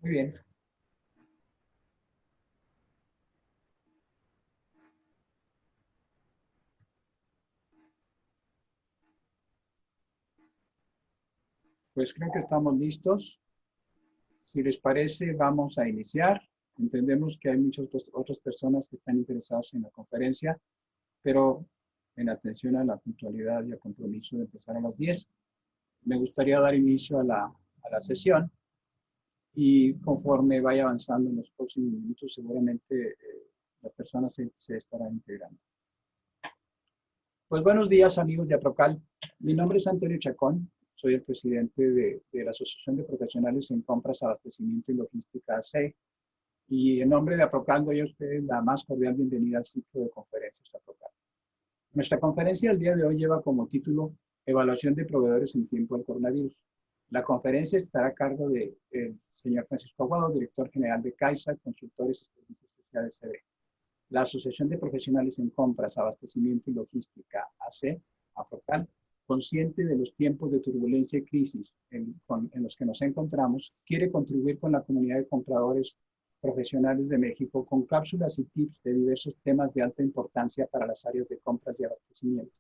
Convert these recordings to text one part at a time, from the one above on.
Muy bien. Pues creo que estamos listos. Si les parece, vamos a iniciar. Entendemos que hay muchas otras personas que están interesadas en la conferencia, pero en atención a la puntualidad y al compromiso de empezar a las 10, me gustaría dar inicio a la sesión y conforme vaya avanzando en los próximos minutos, seguramente las personas se estarán integrando. Pues buenos días, amigos de APROCAL. Mi nombre es Antonio Chacón. Soy el presidente de la Asociación de Profesionales en Compras, Abastecimiento y Logística AC. Y en nombre de APROCAL doy a ustedes la más cordial bienvenida al ciclo de conferencias APROCAL. Nuestra conferencia el día de hoy lleva como título Evaluación de proveedores en tiempo del coronavirus. La conferencia estará a cargo del señor Francisco Aguado, director general de CAISA, Consultores y Servicios Sociales CD. La Asociación de Profesionales en Compras, Abastecimiento y Logística, AC, APROCAL, consciente de los tiempos de turbulencia y crisis en los que nos encontramos, quiere contribuir con la comunidad de compradores profesionales de México con cápsulas y tips de diversos temas de alta importancia para las áreas de compras y abastecimiento.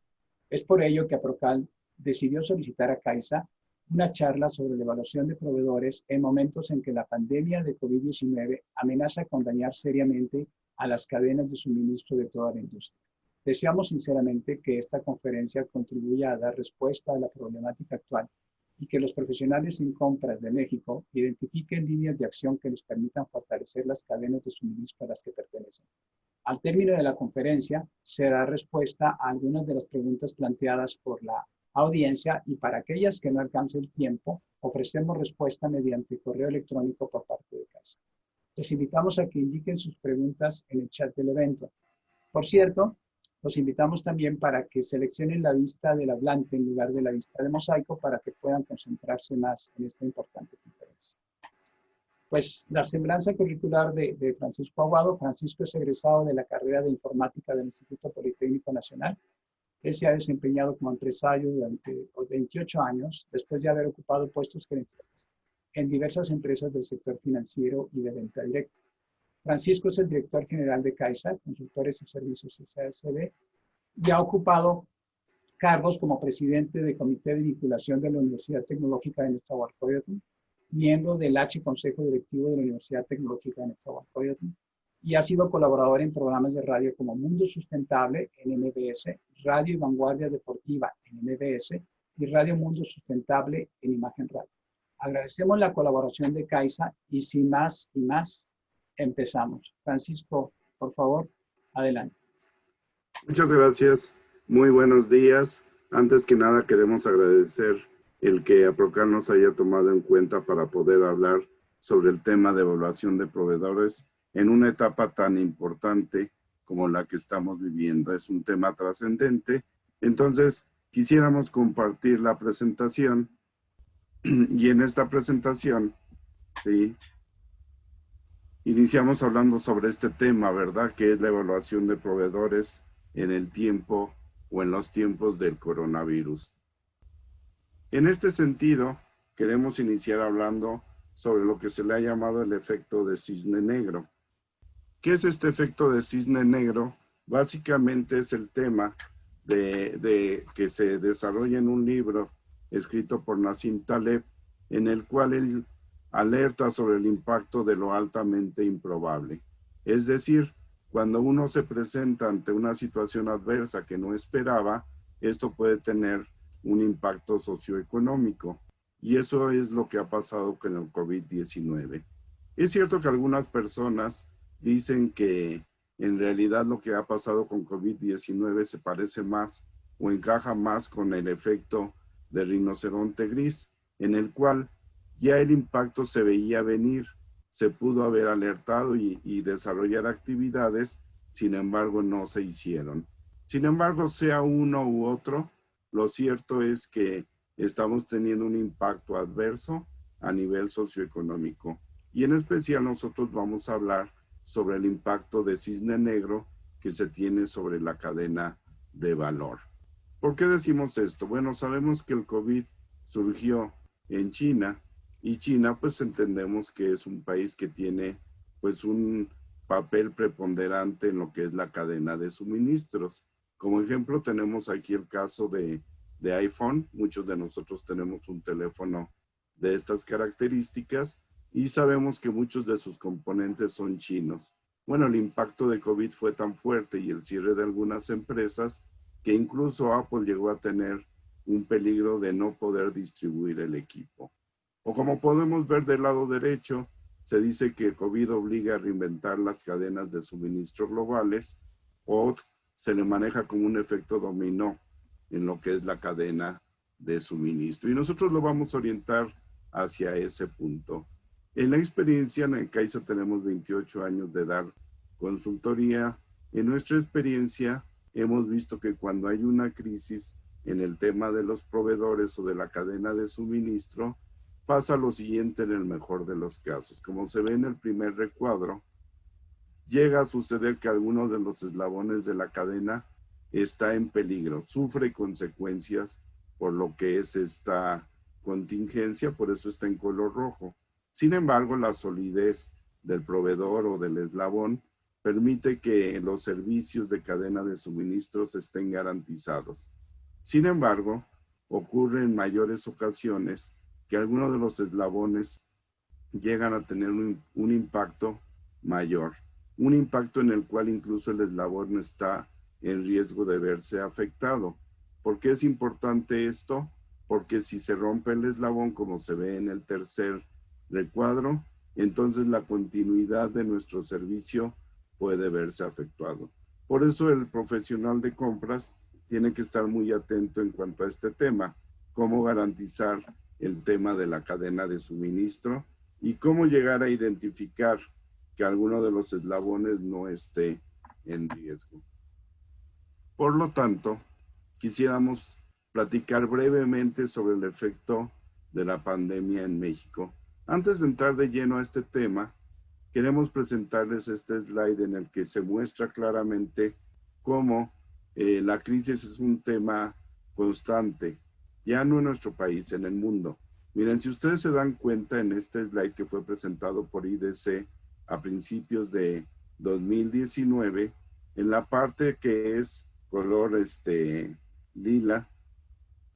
Es por ello que APROCAL decidió solicitar a CAISA una charla sobre la evaluación de proveedores en momentos en que la pandemia de COVID-19 amenaza con dañar seriamente a las cadenas de suministro de toda la industria. Deseamos sinceramente que esta conferencia contribuya a dar respuesta a la problemática actual y que los profesionales en compras de México identifiquen líneas de acción que les permitan fortalecer las cadenas de suministro a las que pertenecen. Al término de la conferencia, se dará respuesta a algunas de las preguntas planteadas por la audiencia y para aquellas que no alcance el tiempo, ofrecemos respuesta mediante correo electrónico por parte de CAISA. Les invitamos a que indiquen sus preguntas en el chat del evento. Por cierto, los invitamos también para que seleccionen la vista del hablante en lugar de la vista de mosaico para que puedan concentrarse más en esta importante conferencia. Pues la semblanza curricular de Francisco Aguado. Francisco es egresado de la carrera de Informática del Instituto Politécnico Nacional. Él se ha desempeñado como empresario durante 28 años, después de haber ocupado puestos gerenciales en diversas empresas del sector financiero y de venta directa. Francisco es el director general de CAISA, Consultores y Servicios SASB, y ha ocupado cargos como presidente del Comité de Vinculación de la Universidad Tecnológica de Nezahualcóyotl, miembro del H Consejo Directivo de la Universidad Tecnológica de Nezahualcóyotl, y ha sido colaborador en programas de radio como Mundo Sustentable en MBS, Radio y Vanguardia Deportiva en MBS y Radio Mundo Sustentable en Imagen Radio. Agradecemos la colaboración de CAISA y sin más y más, empezamos. Francisco, por favor, adelante. Muchas gracias. Muy buenos días. Antes que nada queremos agradecer el que APROCAL nos haya tomado en cuenta para poder hablar sobre el tema de evaluación de proveedores en una etapa tan importante como la que estamos viviendo. Es un tema trascendente. Entonces, quisiéramos compartir la presentación y en esta presentación, ¿sí?, iniciamos hablando sobre este tema, ¿verdad?, que es la evaluación de proveedores en el tiempo o en los tiempos del coronavirus. En este sentido, queremos iniciar hablando sobre lo que se le ha llamado el efecto de cisne negro. ¿Qué es este efecto de cisne negro? Básicamente es el tema que se desarrolla en un libro escrito por Nassim Taleb, en el cual él alerta sobre el impacto de lo altamente improbable. Es decir, cuando uno se presenta ante una situación adversa que no esperaba, esto puede tener un impacto socioeconómico. Y eso es lo que ha pasado con el COVID-19. Es cierto que algunas personas dicen que en realidad lo que ha pasado con COVID-19 se parece más o encaja más con el efecto del rinoceronte gris, en el cual ya el impacto se veía venir, se pudo haber alertado y desarrollar actividades, sin embargo no se hicieron. Sin embargo, sea uno u otro, lo cierto es que estamos teniendo un impacto adverso a nivel socioeconómico. Y en especial nosotros vamos a hablar sobre el impacto de cisne negro que se tiene sobre la cadena de valor. ¿Por qué decimos esto? Bueno, sabemos que el COVID surgió en China Y China, pues entendemos que es un país que tiene pues un papel preponderante en lo que es la cadena de suministros. Como ejemplo tenemos aquí el caso de iPhone. Muchos de nosotros tenemos un teléfono de estas características y sabemos que muchos de sus componentes son chinos. Bueno, el impacto de COVID fue tan fuerte y el cierre de algunas empresas que incluso Apple llegó a tener un peligro de no poder distribuir el equipo. O como podemos ver del lado derecho, se dice que COVID obliga a reinventar las cadenas de suministro globales o se le maneja como un efecto dominó en lo que es la cadena de suministro. Y nosotros lo vamos a orientar hacia ese punto. En la experiencia, en el CAISA tenemos 28 años de dar consultoría. En nuestra experiencia, hemos visto que cuando hay una crisis en el tema de los proveedores o de la cadena de suministro, pasa lo siguiente en el mejor de los casos. Como se ve en el primer recuadro, llega a suceder que alguno de los eslabones de la cadena está en peligro, sufre consecuencias por lo que es esta contingencia, por eso está en color rojo. Sin embargo, la solidez del proveedor o del eslabón permite que los servicios de cadena de suministros estén garantizados. Sin embargo, ocurre en mayores ocasiones que algunos de los eslabones llegan a tener un impacto mayor, un impacto en el cual incluso el eslabón está en riesgo de verse afectado. ¿Por qué es importante esto? Porque si se rompe el eslabón, como se ve en el tercer recuadro, entonces la continuidad de nuestro servicio puede verse afectado. Por eso el profesional de compras tiene que estar muy atento en cuanto a este tema, cómo garantizar el tema de la cadena de suministro y cómo llegar a identificar que alguno de los eslabones no esté en riesgo. Por lo tanto, quisiéramos platicar brevemente sobre el efecto de la pandemia en México. Antes de entrar de lleno a este tema, queremos presentarles este slide en el que se muestra claramente cómo la crisis es un tema constante, ya no en nuestro país, en el mundo. Miren, si ustedes se dan cuenta en este slide que fue presentado por IDC a principios de 2019, en la parte que es color lila,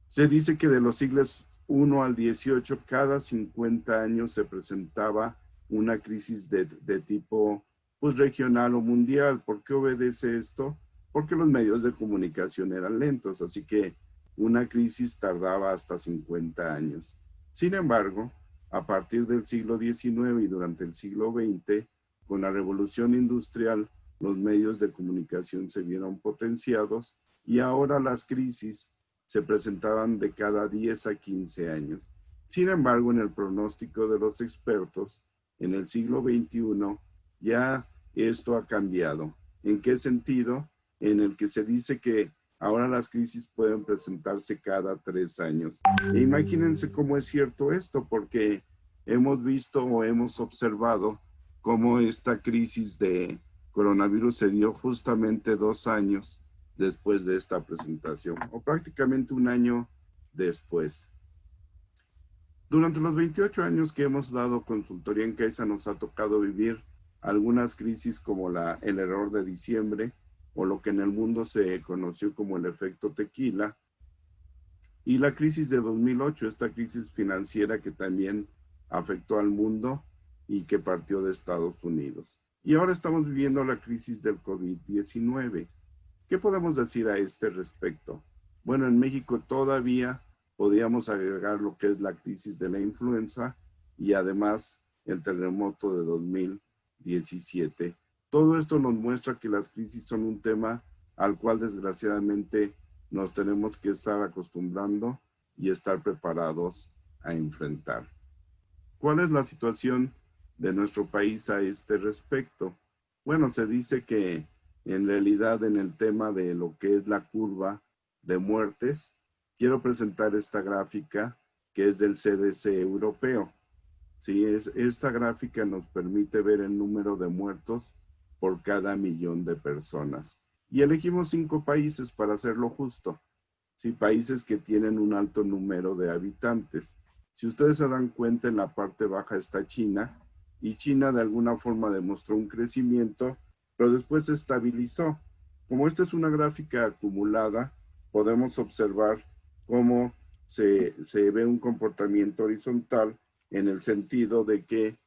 se dice que de los siglos 1 al 18, cada 50 años se presentaba una crisis de tipo pues, regional o mundial. ¿Por qué obedece esto? Porque los medios de comunicación eran lentos, así que una crisis tardaba hasta 50 años. Sin embargo, a partir del siglo XIX y durante el siglo XX, con la revolución industrial, los medios de comunicación se vieron potenciados y ahora las crisis se presentaban de cada 10 a 15 años. Sin embargo, en el pronóstico de los expertos, en el siglo XXI ya esto ha cambiado. ¿En qué sentido? En el que se dice que ahora las crisis pueden presentarse cada 3 años. E imagínense cómo es cierto esto, porque hemos visto o hemos observado cómo esta crisis de coronavirus se dio justamente 2 años después de esta presentación, o prácticamente 1 año después. Durante los 28 años que hemos dado consultoría en CAISA nos ha tocado vivir algunas crisis como el error de diciembre o lo que en el mundo se conoció como el efecto tequila y la crisis de 2008, esta crisis financiera que también afectó al mundo y que partió de Estados Unidos. Y ahora estamos viviendo la crisis del COVID-19. ¿Qué podemos decir a este respecto? Bueno, en México todavía podríamos agregar lo que es la crisis de la influenza y además el terremoto de 2017. Todo esto nos muestra que las crisis son un tema al cual desgraciadamente nos tenemos que estar acostumbrando y estar preparados a enfrentar. ¿Cuál es la situación de nuestro país a este respecto? Bueno, se dice que en realidad en el tema de lo que es la curva de muertes, quiero presentar esta gráfica que es del CDC europeo. Sí, esta gráfica nos permite ver el número de muertos por cada 1.000.000 de personas. Y elegimos 5 países para hacerlo justo. Sí, países que tienen un alto número de habitantes. Si ustedes se dan cuenta, en la parte baja está China, y China de alguna forma demostró un crecimiento, pero después se estabilizó. Como esta es una gráfica acumulada, podemos observar cómo se ve un comportamiento horizontal en el sentido de que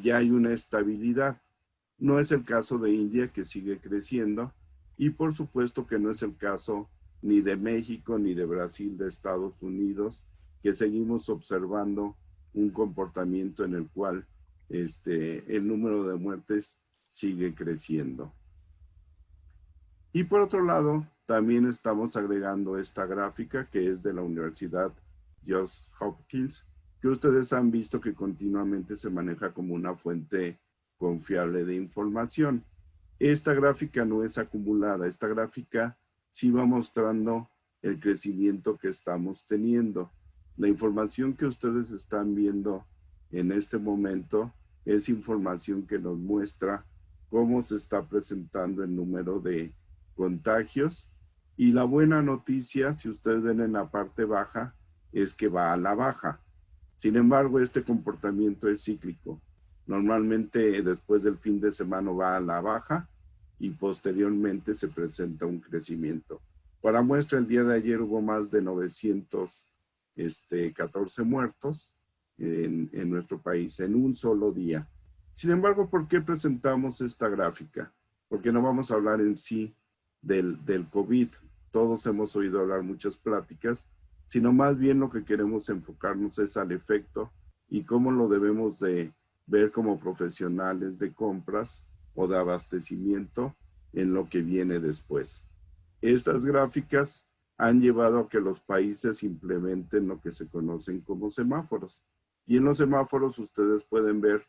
ya hay una estabilidad. No es el caso de India, que sigue creciendo, y por supuesto que no es el caso ni de México, ni de Brasil, de Estados Unidos, que seguimos observando un comportamiento en el cual el número de muertes sigue creciendo. Y por otro lado, también estamos agregando esta gráfica que es de la Universidad Johns Hopkins, que ustedes han visto que continuamente se maneja como una fuente confiable de información. Esta gráfica no es acumulada, esta gráfica sí va mostrando el crecimiento que estamos teniendo. La información que ustedes están viendo en este momento es información que nos muestra cómo se está presentando el número de contagios, y la buena noticia, si ustedes ven en la parte baja, es que va a la baja. Sin embargo, este comportamiento es cíclico. Normalmente después del fin de semana va a la baja y posteriormente se presenta un crecimiento. Para muestra, el día de ayer hubo más de 914 muertos en nuestro país en un solo día. Sin embargo, ¿por qué presentamos esta gráfica? Porque no vamos a hablar en sí del COVID. Todos hemos oído hablar muchas pláticas, sino más bien lo que queremos enfocarnos es al efecto y cómo lo debemos de ver como profesionales de compras o de abastecimiento en lo que viene después. Estas gráficas han llevado a que los países implementen lo que se conocen como semáforos. Y en los semáforos ustedes pueden ver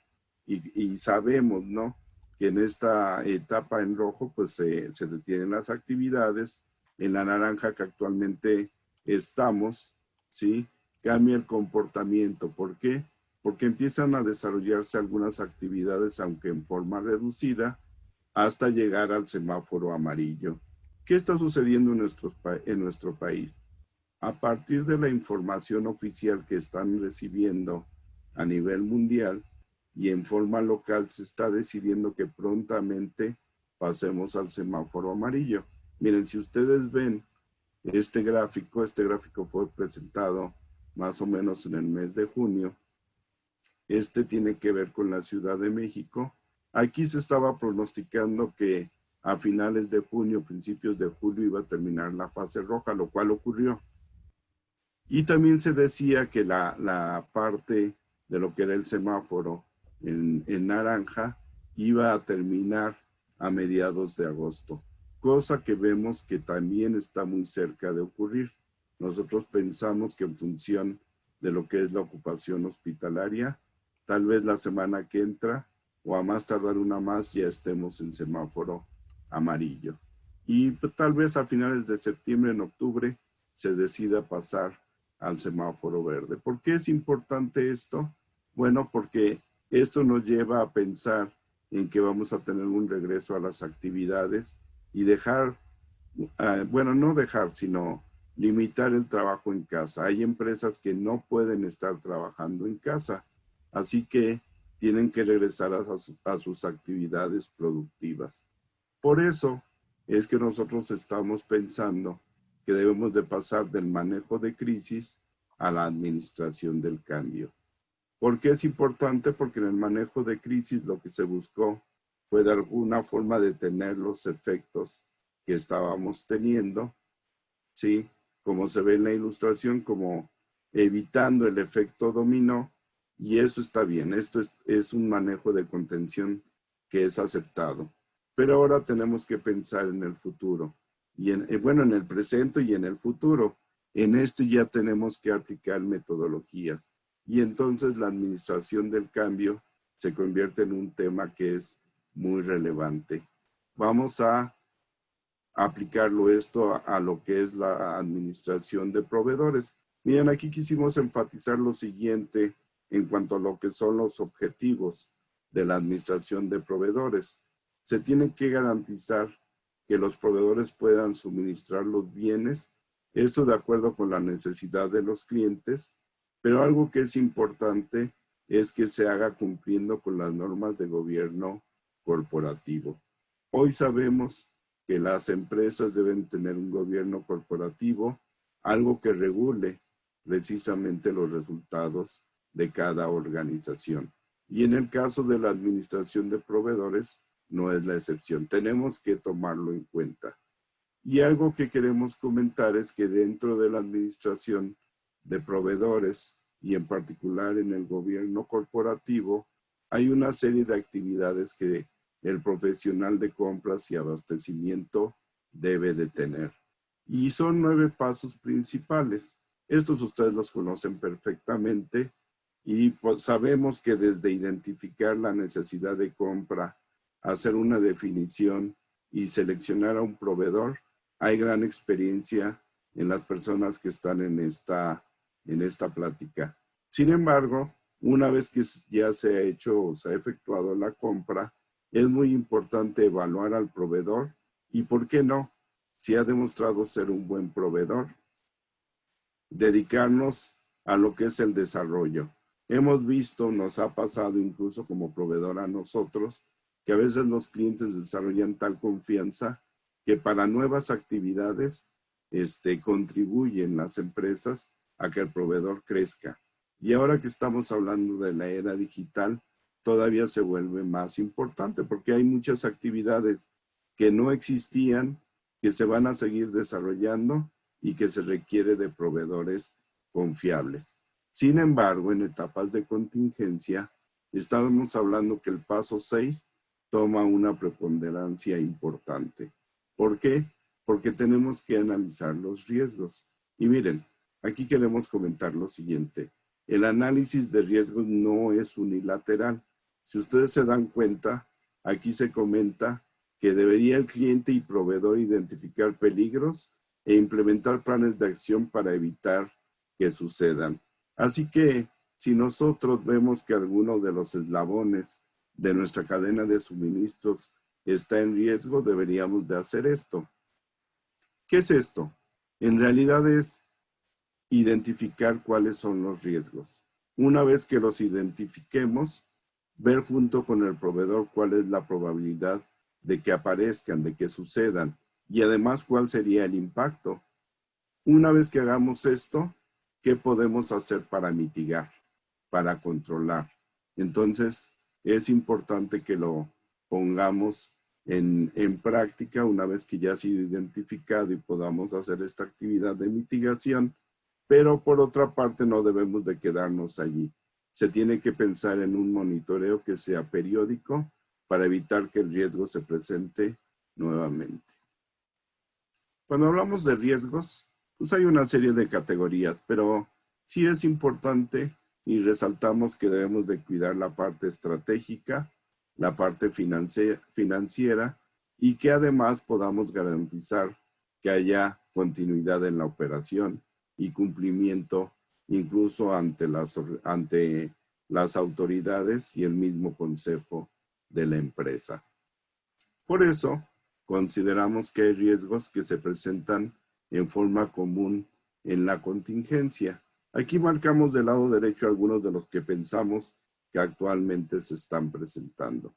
y sabemos, ¿no?, que en esta etapa en rojo pues se detienen las actividades. En la naranja, que actualmente estamos, ¿sí?, cambia el comportamiento. ¿Por qué? Porque empiezan a desarrollarse algunas actividades, aunque en forma reducida, hasta llegar al semáforo amarillo. ¿Qué está sucediendo en nuestro país? A partir de la información oficial que están recibiendo a nivel mundial y en forma local, se está decidiendo que prontamente pasemos al semáforo amarillo. Miren, si ustedes ven este gráfico fue presentado más o menos en el mes de junio. Tiene que ver con la Ciudad de México. Aquí se estaba pronosticando que a finales de junio, principios de julio, iba a terminar la fase roja, lo cual ocurrió. Y también se decía que la parte de lo que era el semáforo en naranja iba a terminar a mediados de agosto, cosa que vemos que también está muy cerca de ocurrir. Nosotros pensamos que en función de lo que es la ocupación hospitalaria, tal vez la semana que entra o a más tardar una más ya estemos en semáforo amarillo. Y tal vez a finales de septiembre, en octubre, se decida pasar al semáforo verde. ¿Por qué es importante esto? Bueno, porque esto nos lleva a pensar en que vamos a tener un regreso a las actividades y dejar, bueno, no dejar, sino limitar el trabajo en casa. Hay empresas que no pueden estar trabajando en casa, así que tienen que regresar a sus actividades productivas. Por eso es que nosotros estamos pensando que debemos de pasar del manejo de crisis a la administración del cambio. ¿Por qué es importante? Porque en el manejo de crisis lo que se buscó fue de alguna forma detener los efectos que estábamos teniendo, ¿sí? Como se ve en la ilustración, como evitando el efecto dominó, y eso está bien. Esto es un manejo de contención que es aceptado. Pero ahora tenemos que pensar en el futuro, y en el presente y en el futuro. En ya tenemos que aplicar metodologías. Y entonces la administración del cambio se convierte en un tema que es muy relevante. Vamos a aplicarlo esto a lo que es la administración de proveedores. Miren, aquí quisimos enfatizar lo siguiente en cuanto a lo que son los objetivos de la administración de proveedores. Se tiene que garantizar que los proveedores puedan suministrar los bienes, esto de acuerdo con la necesidad de los clientes pero algo que es importante es que se haga cumpliendo con las normas de gobierno corporativo. Hoy sabemos que las empresas deben tener un gobierno corporativo, algo que regule precisamente los resultados de cada organización. Y en el caso de la administración de proveedores, no es la excepción. Tenemos que tomarlo en cuenta. Y algo que queremos comentar es que dentro de la administración de proveedores y en particular en el gobierno corporativo, hay una serie de actividades que el profesional de compras y abastecimiento debe de tener. Y son 9 pasos principales. Estos ustedes los conocen perfectamente y pues sabemos que desde identificar la necesidad de compra, hacer una definición y seleccionar a un proveedor, hay gran experiencia en las personas que están en esta plática. Sin embargo, una vez que ya se ha hecho o se ha efectuado la compra, es muy importante evaluar al proveedor y, ¿por qué no? Si ha demostrado ser un buen proveedor, dedicarnos a lo que es el desarrollo. Hemos visto, nos ha pasado incluso como proveedor a nosotros, que a veces los clientes desarrollan tal confianza que para nuevas actividades contribuyen las empresas a que el proveedor crezca. Y ahora que estamos hablando de la era digital, todavía se vuelve más importante porque hay muchas actividades que no existían, que se van a seguir desarrollando y que se requiere de proveedores confiables. Sin embargo, en etapas de contingencia, estábamos hablando que el paso 6 toma una preponderancia importante. ¿Por qué? Porque tenemos que analizar los riesgos. Y miren, aquí queremos comentar lo siguiente. El análisis de riesgos no es unilateral. Si ustedes se dan cuenta, aquí se comenta que debería el cliente y proveedor identificar peligros e implementar planes de acción para evitar que sucedan. Así que si nosotros vemos que alguno de los eslabones de nuestra cadena de suministros está en riesgo, deberíamos de hacer esto. ¿Qué es esto? En realidad es identificar cuáles son los riesgos. Una vez que los identifiquemos, ver junto con el proveedor cuál es la probabilidad de que aparezcan, de que sucedan, y además cuál sería el impacto. Una vez que hagamos esto, ¿qué podemos hacer para mitigar, para controlar? Entonces, es importante que lo pongamos en práctica una vez que ya ha sido identificado y podamos hacer esta actividad de mitigación, pero por otra parte no debemos de quedarnos allí. Se tiene que pensar en un monitoreo que sea periódico para evitar que el riesgo se presente nuevamente. Cuando hablamos de riesgos, pues hay una serie de categorías, pero sí es importante y resaltamos que debemos de cuidar la parte estratégica, la parte financiera y que además podamos garantizar que haya continuidad en la operación y cumplimiento incluso ante las autoridades y el mismo consejo de la empresa. Por eso, consideramos que hay riesgos que se presentan en forma común en la contingencia. Aquí marcamos del lado derecho algunos de los que pensamos que actualmente se están presentando.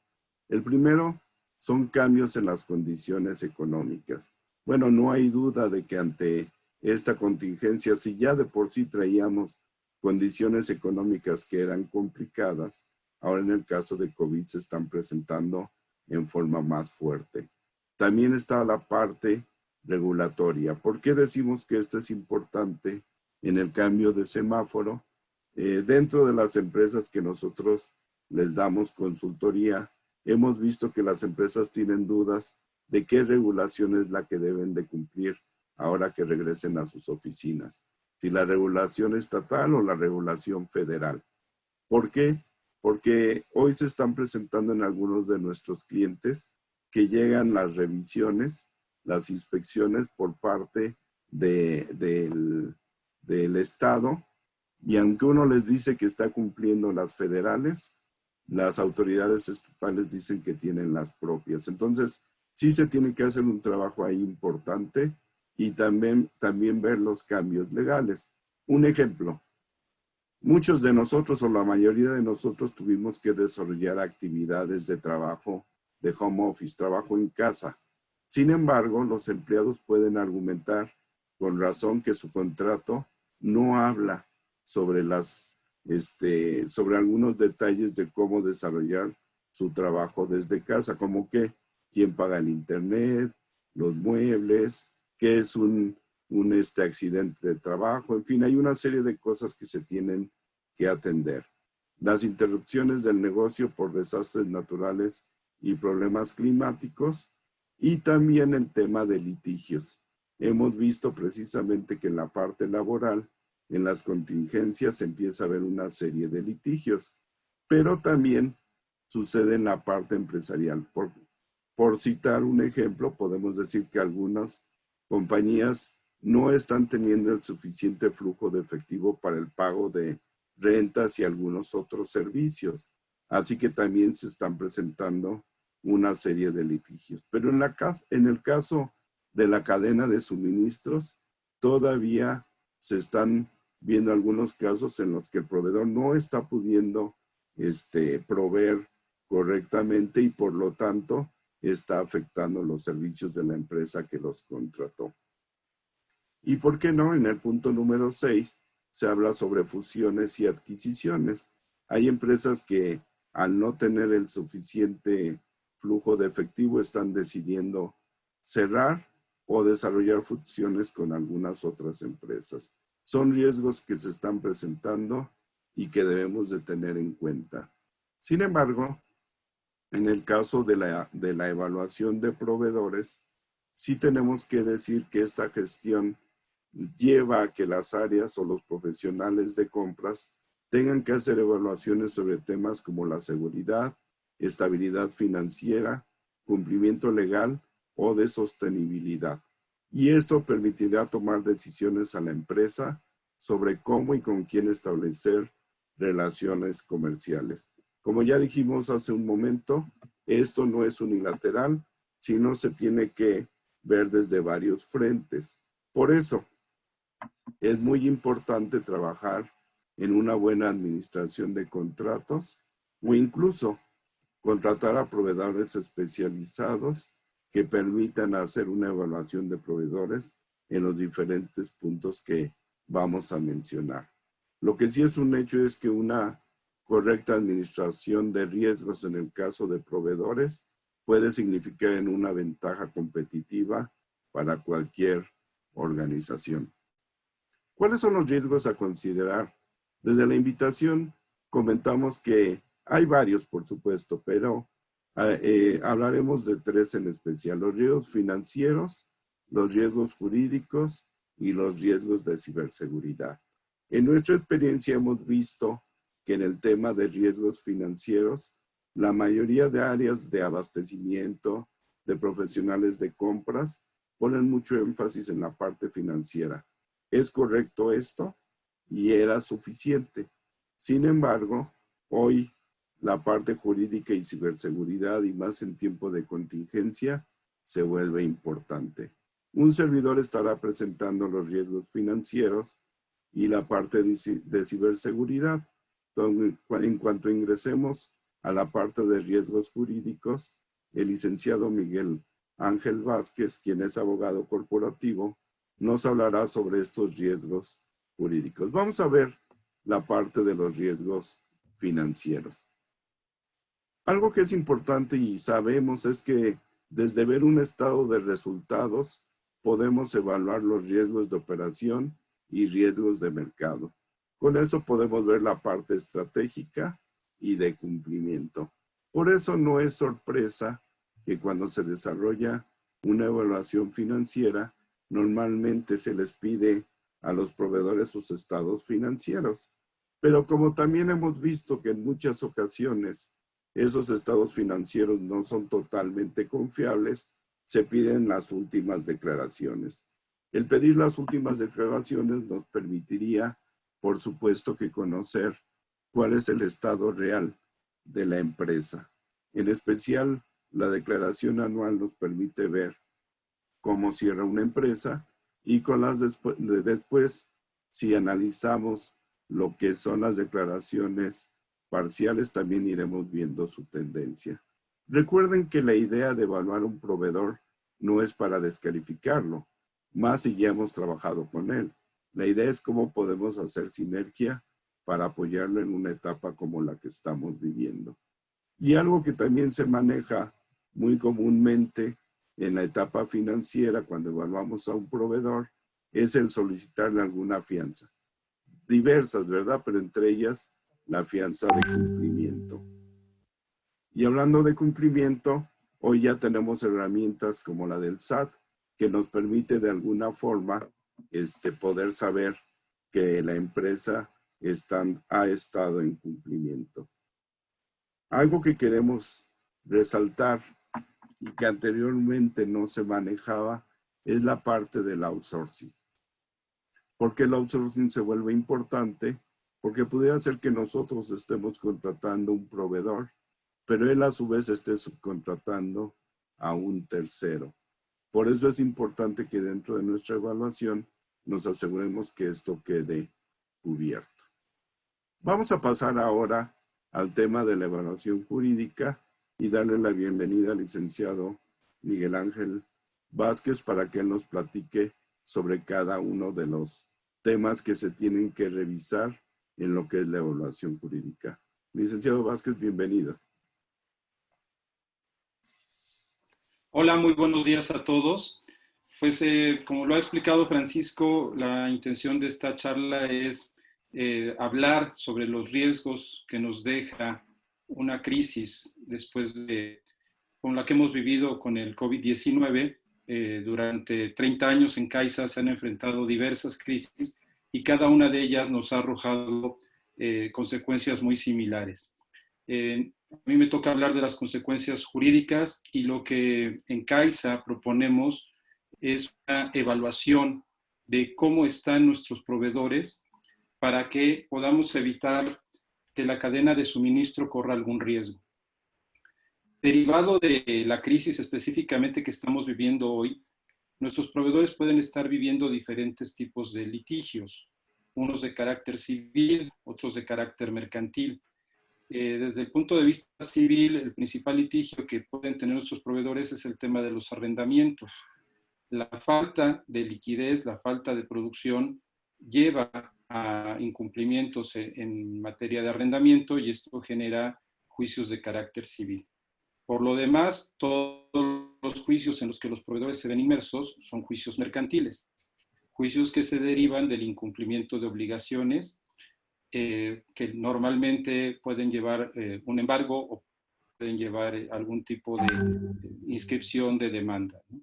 El primero son cambios en las condiciones económicas. Bueno, no hay duda de que ante esta contingencia, si ya de por sí traíamos condiciones económicas que eran complicadas, ahora en el caso de COVID se están presentando en forma más fuerte. También está la parte regulatoria. ¿Por qué decimos que esto es importante en el cambio de semáforo? Dentro de las empresas que nosotros les damos consultoría, hemos visto que las empresas tienen dudas de qué regulación es la que deben de cumplir ahora que regresen a sus oficinas. Si la regulación estatal o la regulación federal. ¿Por qué? Porque hoy se están presentando en algunos de nuestros clientes que llegan las revisiones, las inspecciones por parte del Estado, y aunque uno les dice que está cumpliendo las federales, las autoridades estatales dicen que tienen las propias. Entonces, sí se tiene que hacer un trabajo ahí importante y también ver los cambios legales. Un ejemplo, Muchos de nosotros o la mayoría de nosotros tuvimos que desarrollar actividades de trabajo de home office, trabajo en casa. Sin embargo, los empleados pueden argumentar con razón que su contrato no habla sobre sobre algunos detalles de cómo desarrollar su trabajo desde casa, como que quién paga el internet, los muebles, qué es un accidente de trabajo, en fin, hay una serie de cosas que se tienen que atender. Las interrupciones del negocio por desastres naturales y problemas climáticos, y también el tema de litigios. Hemos visto precisamente que en la parte laboral, en las contingencias, empieza a haber una serie de litigios, pero también sucede en la parte empresarial. Por citar un ejemplo, podemos decir que algunas compañías no están teniendo el suficiente flujo de efectivo para el pago de rentas y algunos otros servicios. Así que también se están presentando una serie de litigios. Pero en el caso de la cadena de suministros, todavía se están viendo algunos casos en los que el proveedor no está pudiendo proveer correctamente y por lo tanto está afectando los servicios de la empresa que los contrató. ¿Y por qué no? En el punto número 6 se habla sobre fusiones y adquisiciones. Hay empresas que al no tener el suficiente flujo de efectivo están decidiendo cerrar o desarrollar fusiones con algunas otras empresas. Son riesgos que se están presentando y que debemos de tener en cuenta. Sin embargo, en el caso de la evaluación de proveedores, sí tenemos que decir que esta gestión lleva a que las áreas o los profesionales de compras tengan que hacer evaluaciones sobre temas como la seguridad, estabilidad financiera, cumplimiento legal o de sostenibilidad. Y esto permitirá tomar decisiones a la empresa sobre cómo y con quién establecer relaciones comerciales. Como ya dijimos hace un momento, esto no es unilateral, sino se tiene que ver desde varios frentes. Por eso, es muy importante trabajar en una buena administración de contratos o incluso contratar a proveedores especializados que permitan hacer una evaluación de proveedores en los diferentes puntos que vamos a mencionar. Lo que sí es un hecho es que una correcta administración de riesgos en el caso de proveedores puede significar en una ventaja competitiva para cualquier organización. ¿Cuáles son los riesgos a considerar? Desde la invitación comentamos que hay varios, por supuesto, pero hablaremos de 3 en especial: los riesgos financieros, los riesgos jurídicos y los riesgos de ciberseguridad. En nuestra experiencia hemos visto que en el tema de riesgos financieros, la mayoría de áreas de abastecimiento, de profesionales de compras, ponen mucho énfasis en la parte financiera. ¿Es correcto esto? Y era suficiente. Sin embargo, hoy la parte jurídica y ciberseguridad, y más en tiempo de contingencia, se vuelve importante. Un servidor estará presentando los riesgos financieros y la parte de ciberseguridad. En cuanto ingresemos a la parte de riesgos jurídicos, el licenciado Miguel Ángel Vázquez, quien es abogado corporativo, nos hablará sobre estos riesgos jurídicos. Vamos a ver la parte de los riesgos financieros. Algo que es importante y sabemos es que desde ver un estado de resultados podemos evaluar los riesgos de operación y riesgos de mercado. Con eso podemos ver la parte estratégica y de cumplimiento. Por eso no es sorpresa que cuando se desarrolla una evaluación financiera, normalmente se les pide a los proveedores sus estados financieros. Pero como también hemos visto que en muchas ocasiones esos estados financieros no son totalmente confiables, se piden las últimas declaraciones. El pedir las últimas declaraciones nos permitiría, por supuesto, que conocer cuál es el estado real de la empresa. En especial, la declaración anual nos permite ver cómo cierra una empresa y con las después, si analizamos lo que son las declaraciones parciales, también iremos viendo su tendencia. Recuerden que la idea de evaluar un proveedor no es para descalificarlo, más si ya hemos trabajado con él. La idea es cómo podemos hacer sinergia para apoyarlo en una etapa como la que estamos viviendo. Y algo que también se maneja muy comúnmente en la etapa financiera cuando evaluamos a un proveedor es el solicitarle alguna fianza. Diversas, ¿verdad? Pero entre ellas la fianza de cumplimiento. Y hablando de cumplimiento, hoy ya tenemos herramientas como la del SAT que nos permite de alguna forma poder saber que la empresa ha estado en cumplimiento. Algo que queremos resaltar y que anteriormente no se manejaba es la parte del outsourcing. ¿Por qué el outsourcing se vuelve importante? Porque pudiera ser que nosotros estemos contratando un proveedor, pero él a su vez esté subcontratando a un tercero. Por eso es importante que dentro de nuestra evaluación nos aseguremos que esto quede cubierto. Vamos a pasar ahora al tema de la evaluación jurídica y darle la bienvenida al licenciado Miguel Ángel Vázquez para que él nos platique sobre cada uno de los temas que se tienen que revisar en lo que es la evaluación jurídica. Licenciado Vázquez, bienvenido. Hola, muy buenos días a todos. Pues como lo ha explicado Francisco, la intención de esta charla es hablar sobre los riesgos que nos deja una crisis con la que hemos vivido con el COVID-19. Durante 30 años en CAISA se han enfrentado diversas crisis y cada una de ellas nos ha arrojado consecuencias muy similares. A mí me toca hablar de las consecuencias jurídicas y lo que en CAISA proponemos es una evaluación de cómo están nuestros proveedores para que podamos evitar que la cadena de suministro corra algún riesgo. Derivado de la crisis específicamente que estamos viviendo hoy, nuestros proveedores pueden estar viviendo diferentes tipos de litigios, unos de carácter civil, otros de carácter mercantil. Desde el punto de vista civil, el principal litigio que pueden tener nuestros proveedores es el tema de los arrendamientos. La falta de liquidez, la falta de producción lleva a incumplimientos en materia de arrendamiento y esto genera juicios de carácter civil. Por lo demás, todos los juicios en los que los proveedores se ven inmersos son juicios mercantiles, juicios que se derivan del incumplimiento de obligaciones que normalmente pueden llevar un embargo o pueden llevar algún tipo de inscripción de demanda, ¿no?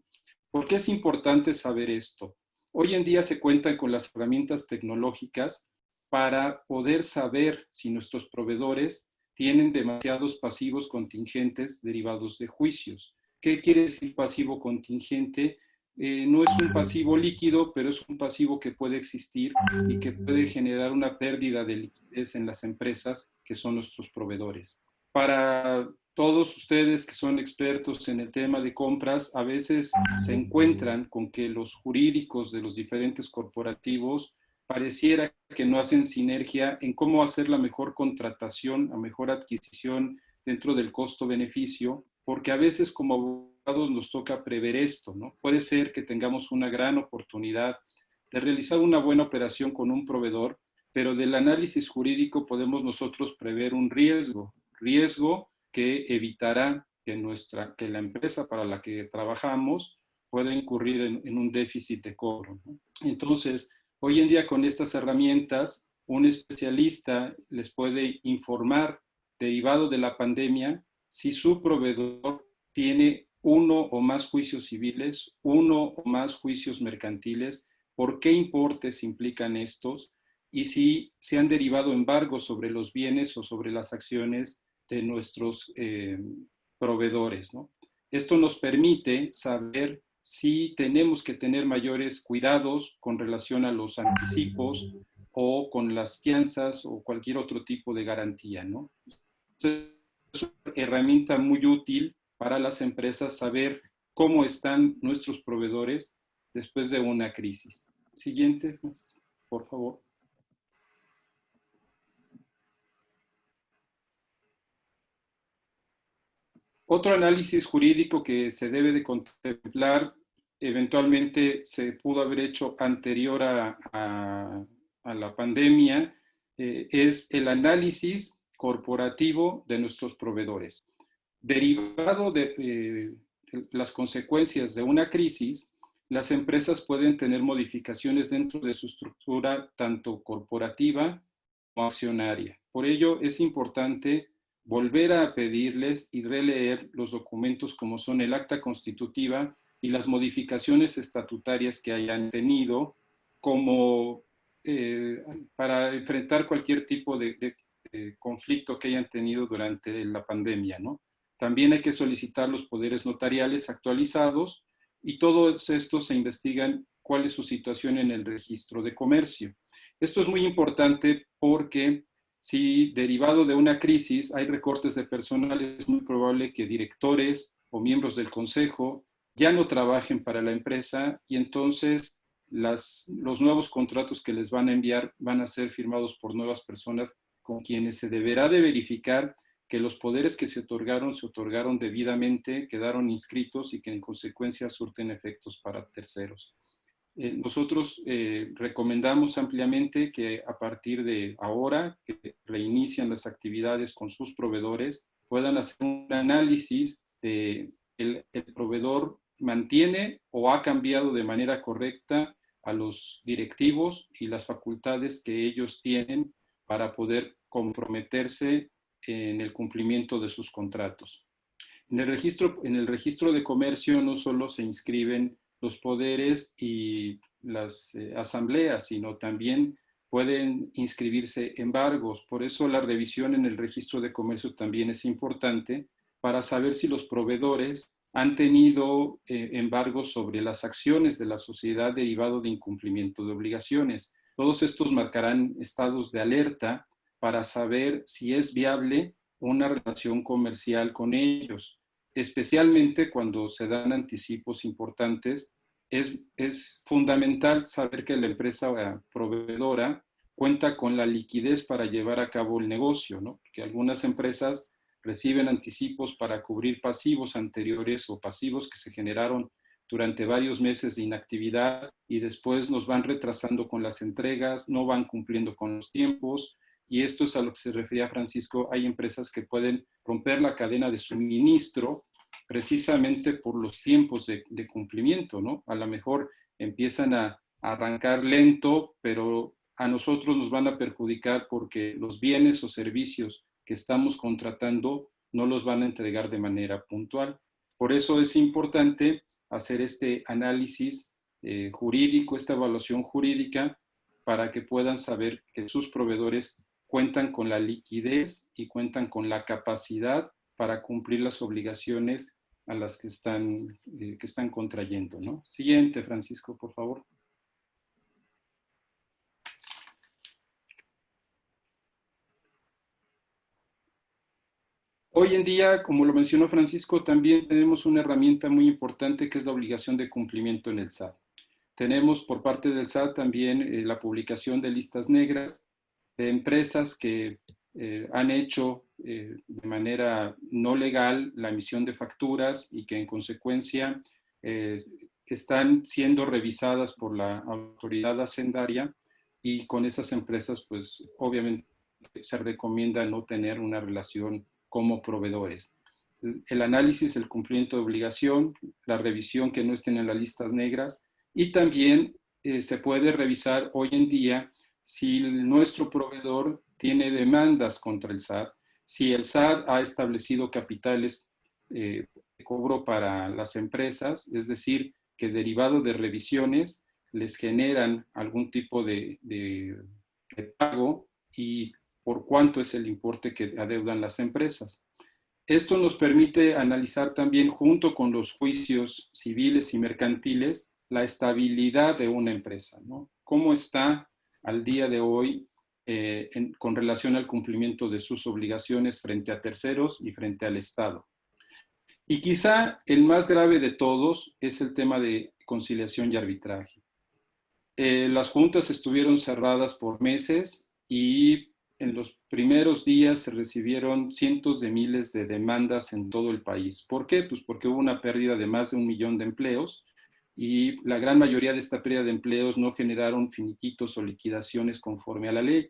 ¿Por qué es importante saber esto? Hoy en día se cuentan con las herramientas tecnológicas para poder saber si nuestros proveedores tienen demasiados pasivos contingentes derivados de juicios. ¿Qué quiere decir pasivo contingente? No es un pasivo líquido, pero es un pasivo que puede existir y que puede generar una pérdida de liquidez en las empresas que son nuestros proveedores. Para todos ustedes que son expertos en el tema de compras, a veces se encuentran con que los jurídicos de los diferentes corporativos pareciera que no hacen sinergia en cómo hacer la mejor contratación, la mejor adquisición dentro del costo-beneficio, porque a veces como abogados nos toca prever esto, ¿no? Puede ser que tengamos una gran oportunidad de realizar una buena operación con un proveedor, pero del análisis jurídico podemos nosotros prever un riesgo que evitará que la empresa para la que trabajamos pueda incurrir en un déficit de cobro, ¿no? Entonces, hoy en día con estas herramientas, un especialista les puede informar, derivado de la pandemia, si su proveedor tiene uno o más juicios civiles, uno o más juicios mercantiles, por qué importes implican estos y si se han derivado embargos sobre los bienes o sobre las acciones de nuestros proveedores, ¿no? Esto nos permite saber si tenemos que tener mayores cuidados con relación a los anticipos o con las fianzas o cualquier otro tipo de garantía, ¿no? Entonces, es una herramienta muy útil para las empresas saber cómo están nuestros proveedores después de una crisis. Siguiente, por favor. Otro análisis jurídico que se debe de contemplar, eventualmente se pudo haber hecho anterior a la pandemia, es el análisis corporativo de nuestros proveedores. Derivado de las consecuencias de una crisis, las empresas pueden tener modificaciones dentro de su estructura tanto corporativa como accionaria. Por ello, es importante volver a pedirles y releer los documentos como son el acta constitutiva y las modificaciones estatutarias que hayan tenido como para enfrentar cualquier tipo de conflicto que hayan tenido durante la pandemia, ¿no? También hay que solicitar los poderes notariales actualizados y todos estos se investigan cuál es su situación en el registro de comercio. Esto es muy importante porque si derivado de una crisis hay recortes de personal, es muy probable que directores o miembros del consejo ya no trabajen para la empresa y entonces los nuevos contratos que les van a enviar van a ser firmados por nuevas personas con quienes se deberá de verificar que los poderes que se otorgaron debidamente, quedaron inscritos y que en consecuencia surten efectos para terceros. Nosotros recomendamos ampliamente que a partir de ahora, que reinician las actividades con sus proveedores, puedan hacer un análisis de el proveedor mantiene o ha cambiado de manera correcta a los directivos y las facultades que ellos tienen para poder comprometerse en el cumplimiento de sus contratos. En el registro de comercio no solo se inscriben los poderes y las asambleas, sino también pueden inscribirse embargos. Por eso la revisión en el registro de comercio también es importante para saber si los proveedores han tenido embargos sobre las acciones de la sociedad derivado de incumplimiento de obligaciones. Todos estos marcarán estados de alerta para saber si es viable una relación comercial con ellos, especialmente cuando se dan anticipos importantes. Es fundamental saber que la empresa proveedora cuenta con la liquidez para llevar a cabo el negocio, ¿no? Porque algunas empresas reciben anticipos para cubrir pasivos anteriores o pasivos que se generaron durante varios meses de inactividad y después nos van retrasando con las entregas, no van cumpliendo con los tiempos. Y esto es a lo que se refería Francisco. Hay empresas que pueden romper la cadena de suministro precisamente por los tiempos de cumplimiento, ¿no? A lo mejor empiezan a arrancar lento, pero a nosotros nos van a perjudicar porque los bienes o servicios que estamos contratando no los van a entregar de manera puntual. Por eso es importante hacer este análisis jurídico, esta evaluación jurídica, para que puedan saber que sus proveedores cuentan con la liquidez y cuentan con la capacidad para cumplir las obligaciones a las que están contrayendo, ¿no? Siguiente, Francisco, por favor. Hoy en día, como lo mencionó Francisco, también tenemos una herramienta muy importante que es la obligación de cumplimiento en el SAT. Tenemos por parte del SAT también la publicación de listas negras de empresas que han hecho de manera no legal la emisión de facturas y que en consecuencia están siendo revisadas por la autoridad hacendaria, y con esas empresas pues obviamente se recomienda no tener una relación como proveedores. El análisis, el cumplimiento de obligación, la revisión que no estén en las listas negras, y también se puede revisar hoy en día si nuestro proveedor tiene demandas contra el SAT, si el SAT ha establecido capitales de cobro para las empresas, es decir, que derivado de revisiones les generan algún tipo de pago y por cuánto es el importe que adeudan las empresas. Esto nos permite analizar también, junto con los juicios civiles y mercantiles, la estabilidad de una empresa, ¿no? ¿Cómo está al día de hoy con relación al cumplimiento de sus obligaciones frente a terceros y frente al Estado? Y quizá el más grave de todos es el tema de conciliación y arbitraje. Las juntas estuvieron cerradas por meses y en los primeros días se recibieron cientos de miles de demandas en todo el país. ¿Por qué? Pues porque hubo una pérdida de más de 1 millón de empleos y la gran mayoría de esta pérdida de empleos no generaron finiquitos o liquidaciones conforme a la ley.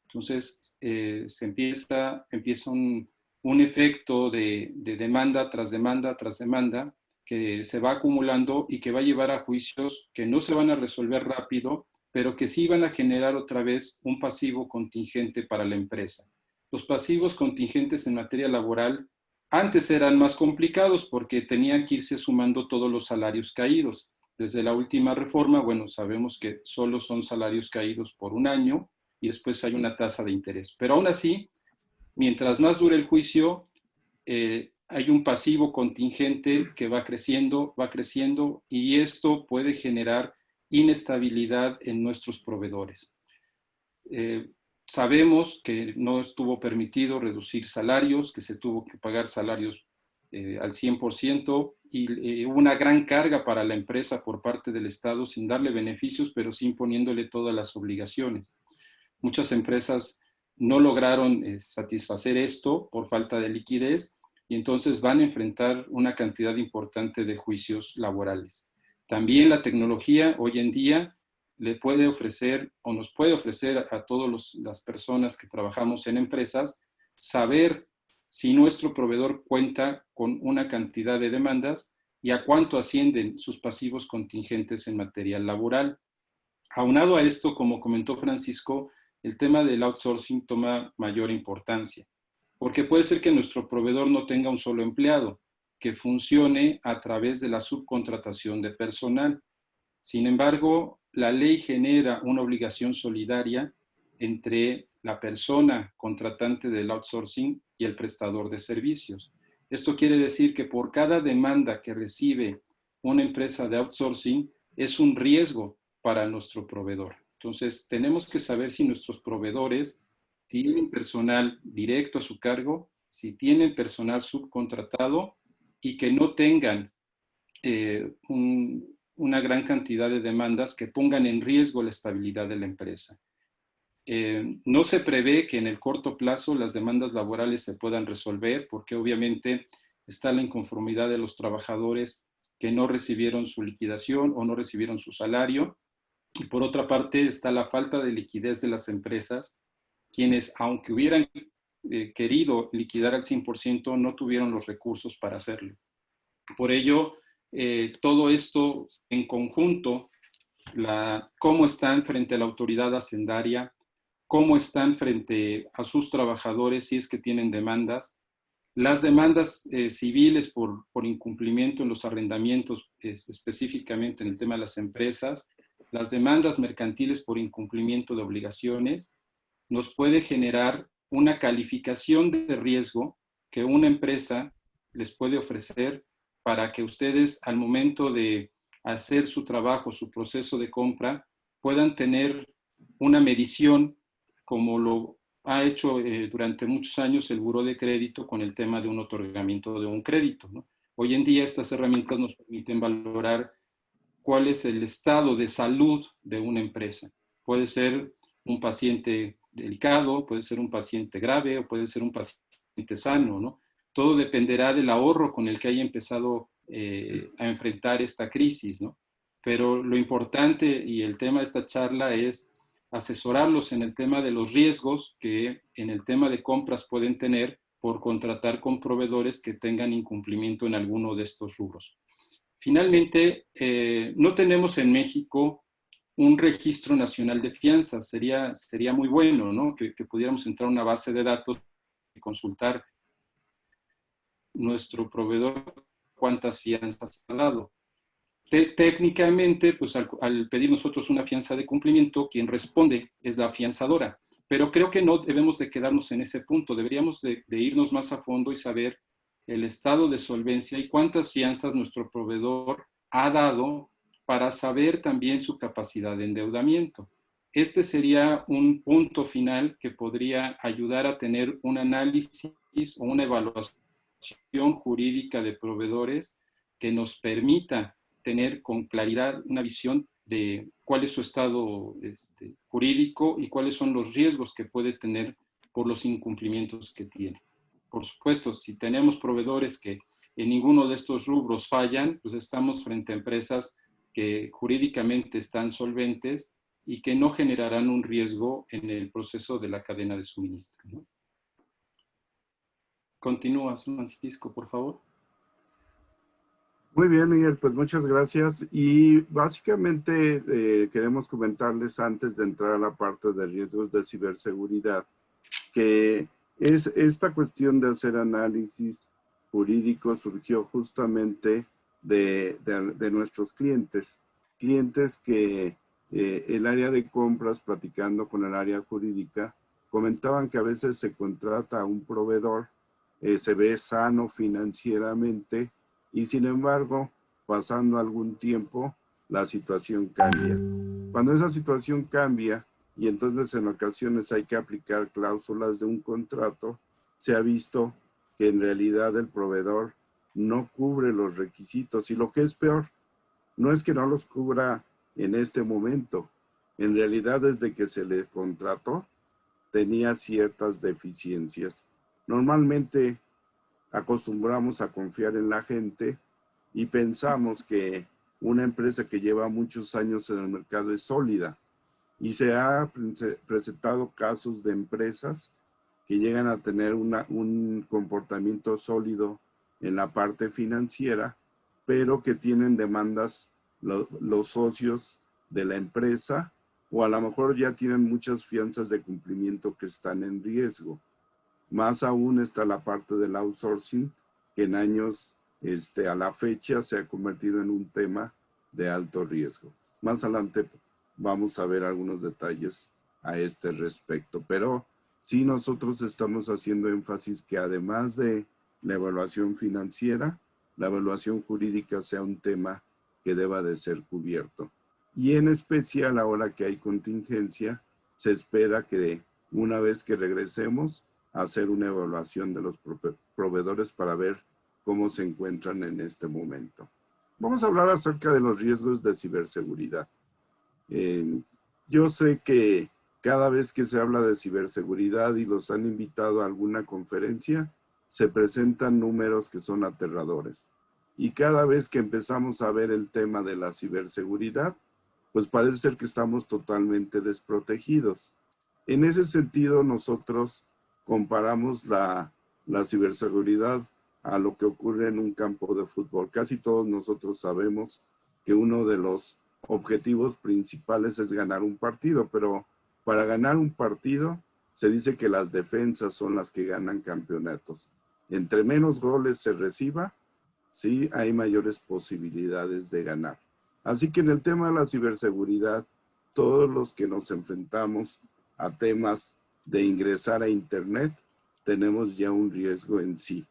Entonces, se empieza un efecto de demanda tras demanda tras demanda que se va acumulando y que va a llevar a juicios que no se van a resolver rápido, pero que sí van a generar otra vez un pasivo contingente para la empresa. Los pasivos contingentes en materia laboral antes eran más complicados porque tenían que irse sumando todos los salarios caídos. Desde la última reforma, bueno, sabemos que solo son salarios caídos por 1 año y después hay una tasa de interés. Pero aún así, mientras más dure el juicio, hay un pasivo contingente que va creciendo y esto puede generar inestabilidad en nuestros proveedores. Sabemos que no estuvo permitido reducir salarios, que se tuvo que pagar salarios al 100% y una gran carga para la empresa por parte del Estado sin darle beneficios, pero sí imponiéndole todas las obligaciones. Muchas empresas no lograron satisfacer esto por falta de liquidez y entonces van a enfrentar una cantidad importante de juicios laborales. También la tecnología hoy en día le puede ofrecer o nos puede ofrecer a todas las personas que trabajamos en empresas saber si nuestro proveedor cuenta con una cantidad de demandas y a cuánto ascienden sus pasivos contingentes en materia laboral. Aunado a esto, como comentó Francisco, el tema del outsourcing toma mayor importancia, porque puede ser que nuestro proveedor no tenga un solo empleado, que funcione a través de la subcontratación de personal. Sin embargo, la ley genera una obligación solidaria entre la persona contratante del outsourcing y el prestador de servicios. Esto quiere decir que por cada demanda que recibe una empresa de outsourcing es un riesgo para nuestro proveedor. Entonces, tenemos que saber si nuestros proveedores tienen personal directo a su cargo, si tienen personal subcontratado y que no tengan una gran cantidad de demandas que pongan en riesgo la estabilidad de la empresa. No se prevé que en el corto plazo las demandas laborales se puedan resolver porque obviamente está la inconformidad de los trabajadores que no recibieron su liquidación o no recibieron su salario. Y por otra parte está la falta de liquidez de las empresas, quienes aunque hubieran querido liquidar al 100%, no tuvieron los recursos para hacerlo. Por ello, todo esto en conjunto, cómo están frente a la autoridad hacendaria, cómo están frente a sus trabajadores si es que tienen demandas, las demandas civiles por incumplimiento en los arrendamientos, específicamente en el tema de las empresas, las demandas mercantiles por incumplimiento de obligaciones, nos puede generar una calificación de riesgo que una empresa les puede ofrecer para que ustedes al momento de hacer su trabajo, su proceso de compra, puedan tener una medición como lo ha hecho durante muchos años el Buró de Crédito con el tema de un otorgamiento de un crédito, ¿no? Hoy en día estas herramientas nos permiten valorar cuál es el estado de salud de una empresa. Puede ser un paciente delicado, puede ser un paciente grave o puede ser un paciente sano, ¿no? Todo dependerá del ahorro con el que haya empezado a enfrentar esta crisis, ¿no? Pero lo importante y el tema de esta charla es asesorarlos en el tema de los riesgos que en el tema de compras pueden tener por contratar con proveedores que tengan incumplimiento en alguno de estos rubros. Finalmente, no tenemos en México un registro nacional de fianzas. Sería muy bueno, ¿no? Que pudiéramos entrar a una base de datos y consultar nuestro proveedor cuántas fianzas ha dado. Técnicamente, pues al pedir nosotros una fianza de cumplimiento, quien responde es la afianzadora. Pero creo que no debemos de quedarnos en ese punto. Deberíamos de irnos más a fondo y saber el estado de solvencia y cuántas fianzas nuestro proveedor ha dado para saber también su capacidad de endeudamiento. Este sería un punto final que podría ayudar a tener un análisis o una evaluación jurídica de proveedores que nos permita tener con claridad una visión de cuál es su estado jurídico y cuáles son los riesgos que puede tener por los incumplimientos que tiene. Por supuesto, si tenemos proveedores que en ninguno de estos rubros fallan, pues estamos frente a empresas que jurídicamente están solventes y que no generarán un riesgo en el proceso de la cadena de suministro, ¿no? Continúa, Francisco, por favor. Muy bien, Miguel, pues muchas gracias. Y básicamente queremos comentarles antes de entrar a la parte de riesgos de ciberseguridad, que esta cuestión de hacer análisis jurídico surgió justamente de nuestros clientes que el área de compras, platicando con el área jurídica, comentaban que a veces se contrata a un proveedor, se ve sano financieramente y sin embargo, pasando algún tiempo, la situación cambia. Cuando esa situación cambia, y entonces en ocasiones hay que aplicar cláusulas de un contrato, se ha visto que en realidad el proveedor no cubre los requisitos. Y lo que es peor, no es que no los cubra en este momento. En realidad, desde que se le contrató, tenía ciertas deficiencias. Normalmente acostumbramos a confiar en la gente y pensamos que una empresa que lleva muchos años en el mercado es sólida. Y se ha presentado casos de empresas que llegan a tener un comportamiento sólido en la parte financiera, pero que tienen demandas los socios de la empresa, o a lo mejor ya tienen muchas fianzas de cumplimiento que están en riesgo. Más aún está la parte del outsourcing, que en años a la fecha se ha convertido en un tema de alto riesgo. Más adelante vamos a ver algunos detalles a este respecto, pero sí nosotros estamos haciendo énfasis que además de la evaluación financiera, la evaluación jurídica sea un tema que deba de ser cubierto. Y en especial ahora que hay contingencia, se espera que una vez que regresemos, hacer una evaluación de los proveedores para ver cómo se encuentran en este momento. Vamos a hablar acerca de los riesgos de ciberseguridad. Yo sé que cada vez que se habla de ciberseguridad y los han invitado a alguna conferencia, se presentan números que son aterradores. Y cada vez que empezamos a ver el tema de la ciberseguridad, pues parece ser que estamos totalmente desprotegidos. En ese sentido, nosotros comparamos la ciberseguridad a lo que ocurre en un campo de fútbol. Casi todos nosotros sabemos que uno de los objetivos principales es ganar un partido, pero para ganar un partido se dice que las defensas son las que ganan campeonatos. Entre menos goles se reciba, sí, hay mayores posibilidades de ganar. Así que en el tema de la ciberseguridad, todos los que nos enfrentamos a temas de ingresar a Internet, tenemos ya un riesgo en sí.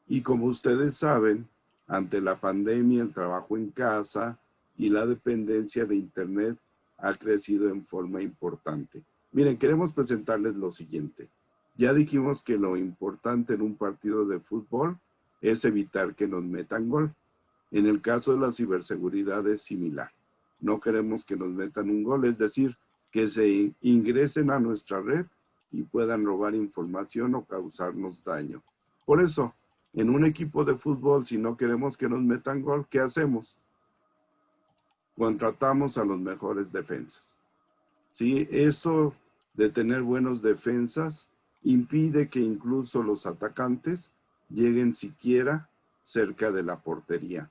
Y como ustedes saben, ante la pandemia, el trabajo en casa y la dependencia de Internet ha crecido en forma importante. Miren, queremos presentarles lo siguiente. Ya dijimos que lo importante en un partido de fútbol es evitar que nos metan gol. En el caso de la ciberseguridad es similar. No queremos que nos metan un gol, es decir, que se ingresen a nuestra red y puedan robar información o causarnos daño. Por eso, en un equipo de fútbol, si no queremos que nos metan gol, ¿qué hacemos? Contratamos a los mejores defensas. ¿Sí? Esto de tener buenos defensas impide que incluso los atacantes lleguen siquiera cerca de la portería.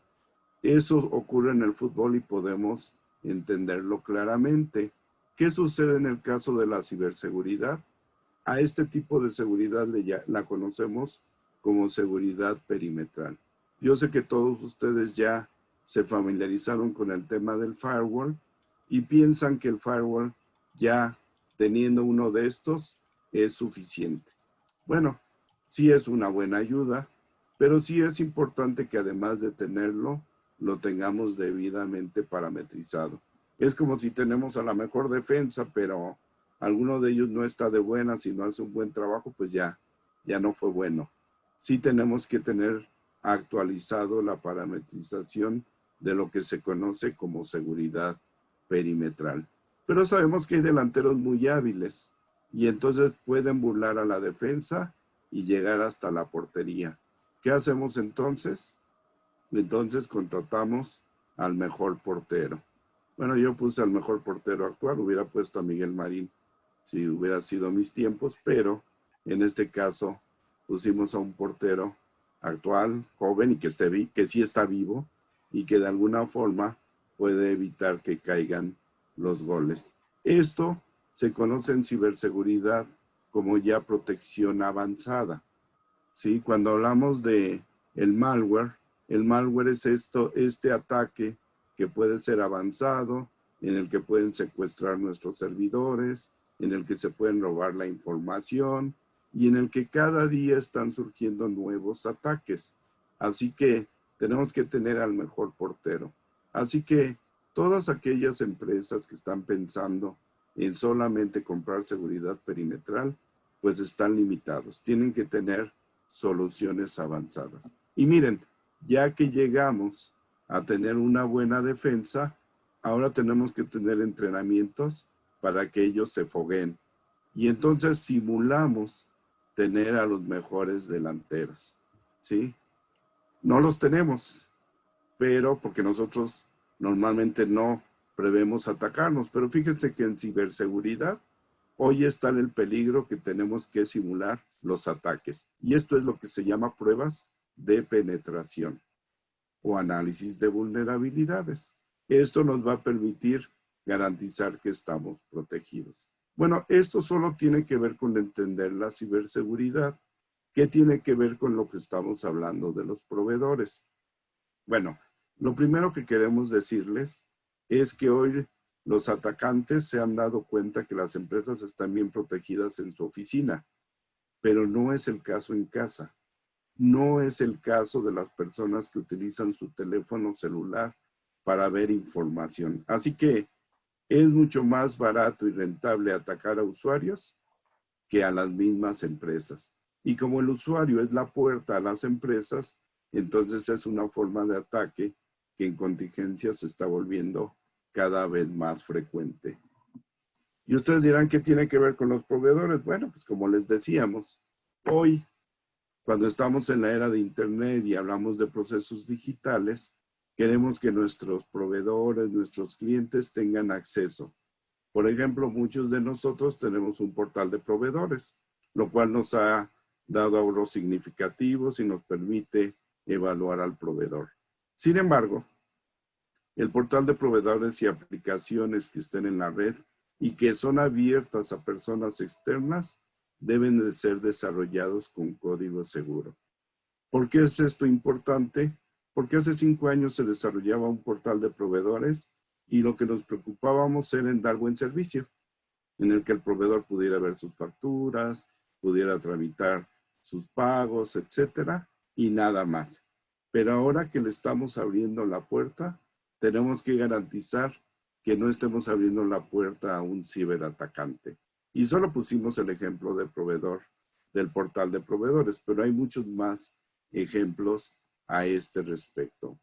Eso ocurre en el fútbol y podemos entenderlo claramente. ¿Qué sucede en el caso de la ciberseguridad? A este tipo de seguridad la conocemos como seguridad perimetral. Yo sé que todos ustedes ya se familiarizaron con el tema del firewall y piensan que el firewall, ya teniendo uno de estos, es suficiente. Bueno, sí es una buena ayuda, pero sí es importante que además de tenerlo, lo tengamos debidamente parametrizado. Es como si tenemos a la mejor defensa, pero alguno de ellos no está de buena, si no hace un buen trabajo, pues ya no fue bueno. Sí tenemos que tener actualizado la parametrización de lo que se conoce como seguridad perimetral. Pero sabemos que hay delanteros muy hábiles y entonces pueden burlar a la defensa y llegar hasta la portería. ¿Qué hacemos entonces? Entonces contratamos al mejor portero. Bueno, yo puse al mejor portero actual, hubiera puesto a Miguel Marín si hubiera sido mis tiempos, pero en este caso pusimos a un portero actual, joven y que sí está vivo y que de alguna forma puede evitar que caigan los goles. Esto se conoce en ciberseguridad como ya protección avanzada. ¿Sí? Cuando hablamos de el malware es este ataque que puede ser avanzado, en el que pueden secuestrar nuestros servidores, en el que se pueden robar la información y en el que cada día están surgiendo nuevos ataques. Así que tenemos que tener al mejor portero. Así que todas aquellas empresas que están pensando en solamente comprar seguridad perimetral, pues están limitados. Tienen que tener soluciones avanzadas. Y miren, ya que llegamos a tener una buena defensa, ahora tenemos que tener entrenamientos para que ellos se fogueen. Y entonces simulamos tener a los mejores delanteros, ¿sí? No los tenemos, pero porque nosotros normalmente no prevemos atacarnos, pero fíjense que en ciberseguridad hoy está el peligro que tenemos que simular los ataques. Y esto es lo que se llama pruebas de penetración o análisis de vulnerabilidades. Esto nos va a permitir garantizar que estamos protegidos. Bueno, esto solo tiene que ver con entender la ciberseguridad. ¿Qué tiene que ver con lo que estamos hablando de los proveedores? Bueno, lo primero que queremos decirles es que hoy los atacantes se han dado cuenta que las empresas están bien protegidas en su oficina, pero no es el caso en casa. No es el caso de las personas que utilizan su teléfono celular para ver información. Así que es mucho más barato y rentable atacar a usuarios que a las mismas empresas. Y como el usuario es la puerta a las empresas, entonces es una forma de ataque que en contingencia se está volviendo cada vez más frecuente. Y ustedes dirán, ¿qué tiene que ver con los proveedores? Bueno, pues como les decíamos, hoy, cuando estamos en la era de Internet y hablamos de procesos digitales, queremos que nuestros proveedores, nuestros clientes tengan acceso. Por ejemplo, muchos de nosotros tenemos un portal de proveedores, lo cual nos ha dado ahorros significativos y nos permite evaluar al proveedor. Sin embargo, el portal de proveedores y aplicaciones que estén en la red y que son abiertas a personas externas deben de ser desarrollados con código seguro. ¿Por qué es esto importante? Porque hace 5 años se desarrollaba un portal de proveedores y lo que nos preocupábamos era en dar buen servicio, en el que el proveedor pudiera ver sus facturas, pudiera tramitar sus pagos, etcétera, y nada más. Pero ahora que le estamos abriendo la puerta, tenemos que garantizar que no estemos abriendo la puerta a un ciberatacante. Y solo pusimos el ejemplo del proveedor, del portal de proveedores, pero hay muchos más ejemplos a este respecto.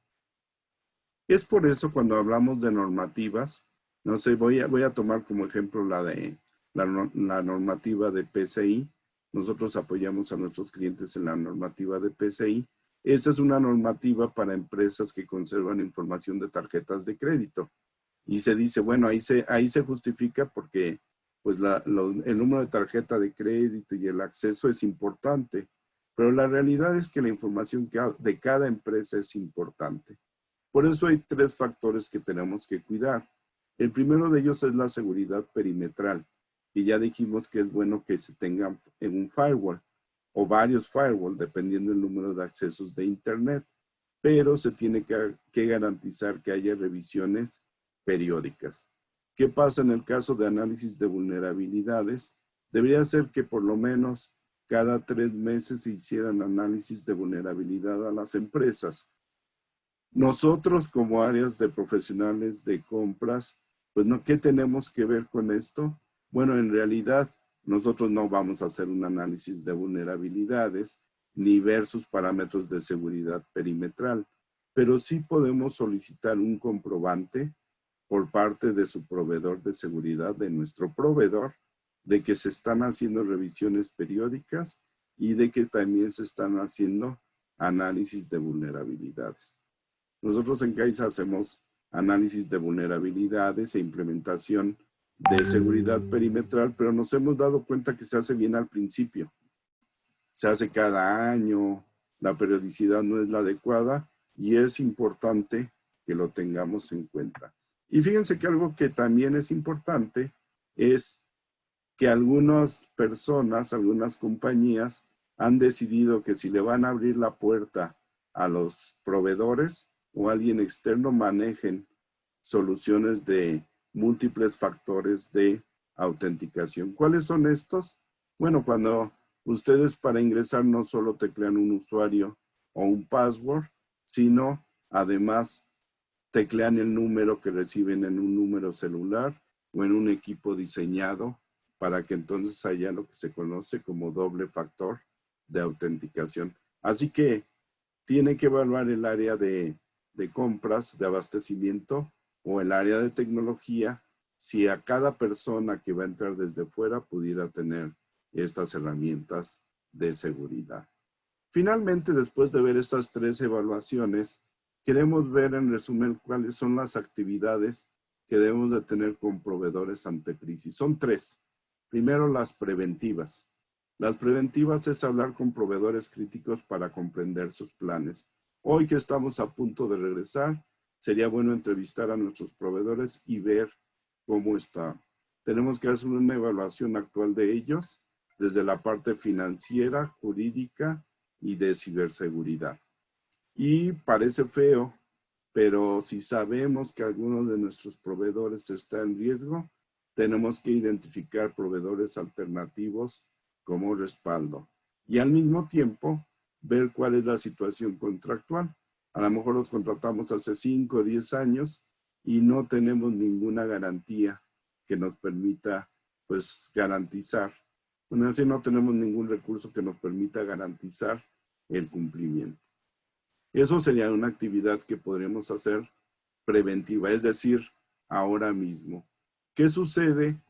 Es por eso cuando hablamos de normativas, no sé, voy a tomar como ejemplo la normativa de PCI. Nosotros apoyamos a nuestros clientes en la normativa de PCI. Esta es una normativa para empresas que conservan información de tarjetas de crédito. Y se dice, bueno, ahí se justifica porque pues el número de tarjeta de crédito y el acceso es importante. Pero la realidad es que la información de cada empresa es importante. Por eso hay 3 factores que tenemos que cuidar. El primero de ellos es la seguridad perimetral, y ya dijimos que es bueno que se tenga en un firewall o varios firewalls, dependiendo del número de accesos de Internet, pero se tiene que garantizar que haya revisiones periódicas. ¿Qué pasa en el caso de análisis de vulnerabilidades? Debería ser que por lo menos cada 3 meses se hicieran análisis de vulnerabilidad a las empresas. Nosotros como áreas de profesionales de compras, pues no, ¿qué tenemos que ver con esto? Bueno, en realidad nosotros no vamos a hacer un análisis de vulnerabilidades ni ver sus parámetros de seguridad perimetral, pero sí podemos solicitar un comprobante por parte de su proveedor de seguridad, de nuestro proveedor, de que se están haciendo revisiones periódicas y de que también se están haciendo análisis de vulnerabilidades. Nosotros en CAISA hacemos análisis de vulnerabilidades e implementación de seguridad perimetral, pero nos hemos dado cuenta que se hace bien al principio. Se hace cada año, la periodicidad no es la adecuada y es importante que lo tengamos en cuenta. Y fíjense que algo que también es importante es que algunas personas, algunas compañías han decidido que si le van a abrir la puerta a los proveedores o alguien externo, manejen soluciones de múltiples factores de autenticación. ¿Cuáles son estos? Bueno, cuando ustedes para ingresar no solo teclean un usuario o un password, sino además teclean el número que reciben en un número celular o en un equipo diseñado para que entonces haya lo que se conoce como doble factor de autenticación. Así que tiene que evaluar el área de compras, de abastecimiento o el área de tecnología, si a cada persona que va a entrar desde fuera pudiera tener estas herramientas de seguridad. Finalmente, después de ver estas 3 evaluaciones, queremos ver en resumen cuáles son las actividades que debemos de tener con proveedores ante crisis. Son 3. Primero, las preventivas. Las preventivas es hablar con proveedores críticos para comprender sus planes. Hoy que estamos a punto de regresar, sería bueno entrevistar a nuestros proveedores y ver cómo está. Tenemos que hacer una evaluación actual de ellos desde la parte financiera, jurídica y de ciberseguridad. Y parece feo, pero si sabemos que alguno de nuestros proveedores está en riesgo, tenemos que identificar proveedores alternativos como respaldo. Y al mismo tiempo, ver cuál es la situación contractual. A lo mejor los contratamos hace 5 o 10 años y no tenemos ninguna garantía que nos permita, pues, garantizar. Bueno, así no tenemos ningún recurso que nos permita garantizar el cumplimiento. Eso sería una actividad que podríamos hacer preventiva, es decir, ahora mismo. ¿Qué sucede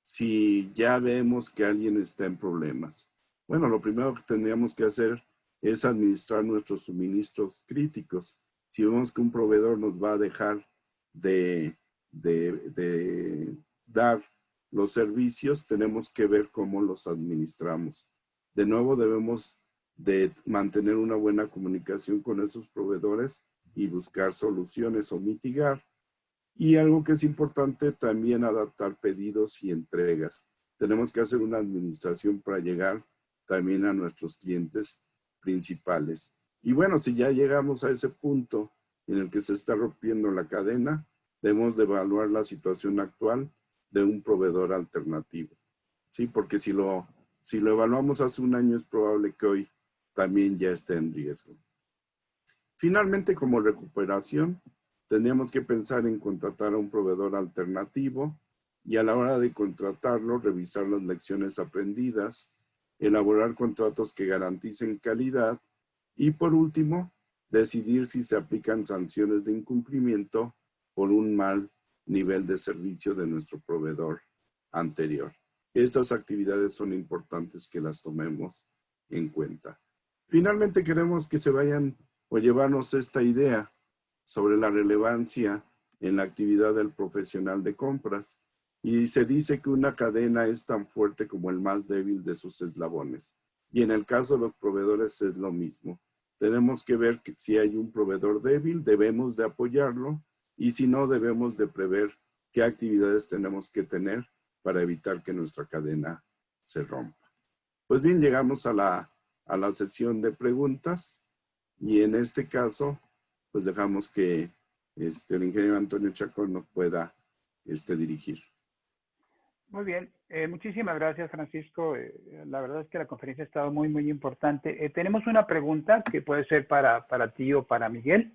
si ya vemos que alguien está en problemas? Bueno, lo primero que tendríamos que hacer es administrar nuestros suministros críticos. Si vemos que un proveedor nos va a dejar de dar los servicios, tenemos que ver cómo los administramos. De nuevo, debemos de mantener una buena comunicación con esos proveedores y buscar soluciones o mitigar. Y algo que es importante, también adaptar pedidos y entregas. Tenemos que hacer una administración para llegar también a nuestros clientes principales. Y bueno, si ya llegamos a ese punto en el que se está rompiendo la cadena, debemos de evaluar la situación actual de un proveedor alternativo. ¿Sí? Porque si lo evaluamos hace un año, es probable que hoy también ya esté en riesgo. Finalmente, como recuperación, tendríamos que pensar en contratar a un proveedor alternativo y a la hora de contratarlo, revisar las lecciones aprendidas, elaborar contratos que garanticen calidad y, por último, decidir si se aplican sanciones de incumplimiento por un mal nivel de servicio de nuestro proveedor anterior. Estas actividades son importantes que las tomemos en cuenta. Finalmente, queremos que se vayan o llevarnos esta idea sobre la relevancia en la actividad del profesional de compras. Y se dice que una cadena es tan fuerte como el más débil de sus eslabones. Y en el caso de los proveedores es lo mismo. Tenemos que ver que si hay un proveedor débil, debemos de apoyarlo, y si no, debemos de prever qué actividades tenemos que tener para evitar que nuestra cadena se rompa. Pues bien, llegamos a la sesión de preguntas, y en este caso, pues dejamos que el ingeniero Antonio Chacón nos pueda dirigir. Muy bien, muchísimas gracias, Francisco. La verdad es que la conferencia ha estado muy, muy importante. Tenemos una pregunta que puede ser para ti o para Miguel.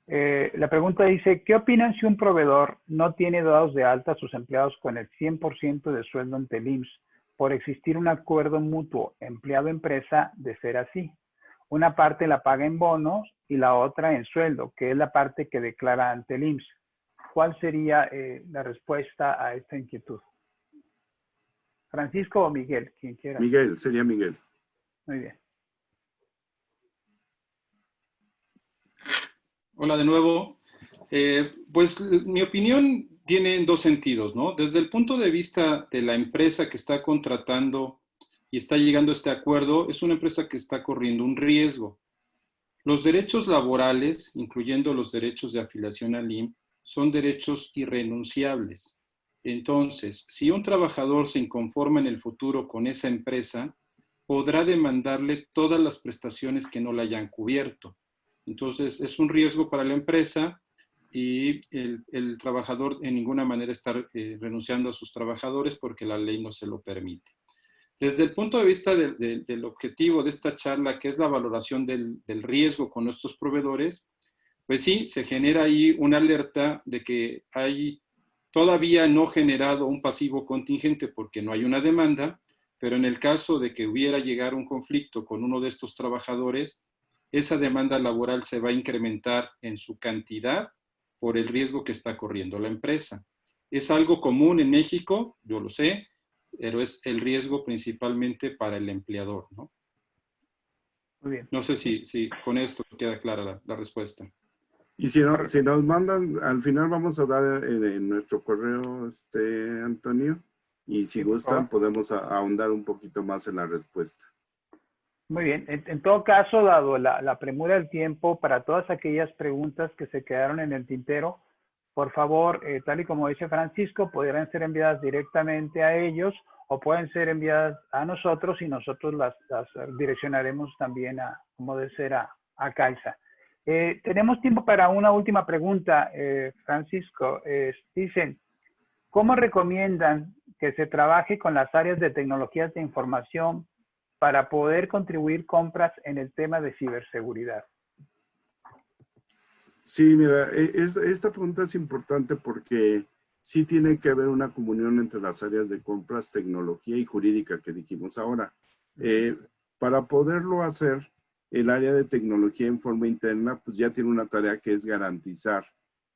La pregunta dice, ¿qué opinan si un proveedor no tiene dados de alta a sus empleados con el 100% de sueldo ante el IMSS por existir un acuerdo mutuo empleado-empresa de ser así? Una parte la paga en bonos y la otra en sueldo, que es la parte que declara ante el IMSS. ¿Cuál sería la respuesta a esta inquietud? Francisco o Miguel, quien quiera. Miguel, sería Miguel. Muy bien. Hola de nuevo. Pues mi opinión tiene dos sentidos, ¿no? Desde el punto de vista de la empresa que está contratando y está llegando a este acuerdo, es una empresa que está corriendo un riesgo. Los derechos laborales, incluyendo los derechos de afiliación al IMSS, son derechos irrenunciables. Entonces, si un trabajador se inconforma en el futuro con esa empresa, podrá demandarle todas las prestaciones que no le hayan cubierto. Entonces, es un riesgo para la empresa y el trabajador en ninguna manera está renunciando a sus trabajadores porque la ley no se lo permite. Desde el punto de vista del objetivo de esta charla, que es la valoración del riesgo con nuestros proveedores, pues sí, se genera ahí una alerta de que hay todavía no generado un pasivo contingente porque no hay una demanda, pero en el caso de que hubiera llegado un conflicto con uno de estos trabajadores, esa demanda laboral se va a incrementar en su cantidad por el riesgo que está corriendo la empresa. Es algo común en México, yo lo sé, pero es el riesgo principalmente para el empleador, ¿no? Muy bien. No sé si con esto queda clara la respuesta. Y si nos mandan, al final vamos a dar en nuestro correo, Antonio, y si gustan podemos ahondar un poquito más en la respuesta. Muy bien. En todo caso, dado la premura del tiempo, para todas aquellas preguntas que se quedaron en el tintero, por favor, tal y como dice Francisco, podrán ser enviadas directamente a ellos o pueden ser enviadas a nosotros y nosotros las direccionaremos también como debe ser, a CAISA. Tenemos tiempo para una última pregunta, Francisco. Dicen, ¿cómo recomiendan que se trabaje con las áreas de tecnologías de información para poder contribuir compras en el tema de ciberseguridad? Sí, mira, esta pregunta es importante porque sí tiene que haber una comunión entre las áreas de compras, tecnología y jurídica que dijimos ahora. Para poderlo hacer, el área de tecnología en forma interna, pues ya tiene una tarea que es garantizar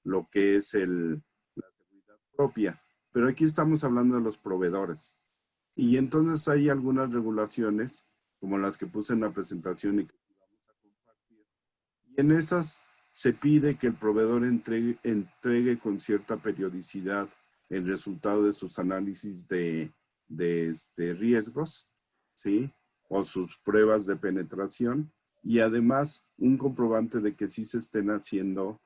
lo que es la seguridad propia. Pero aquí estamos hablando de los proveedores. Y entonces hay algunas regulaciones, como las que puse en la presentación y que vamos a compartir. Y en esas se pide que el proveedor entregue con cierta periodicidad el resultado de sus análisis de riesgos, ¿sí? O sus pruebas de penetración, y además un comprobante de que sí se estén haciendo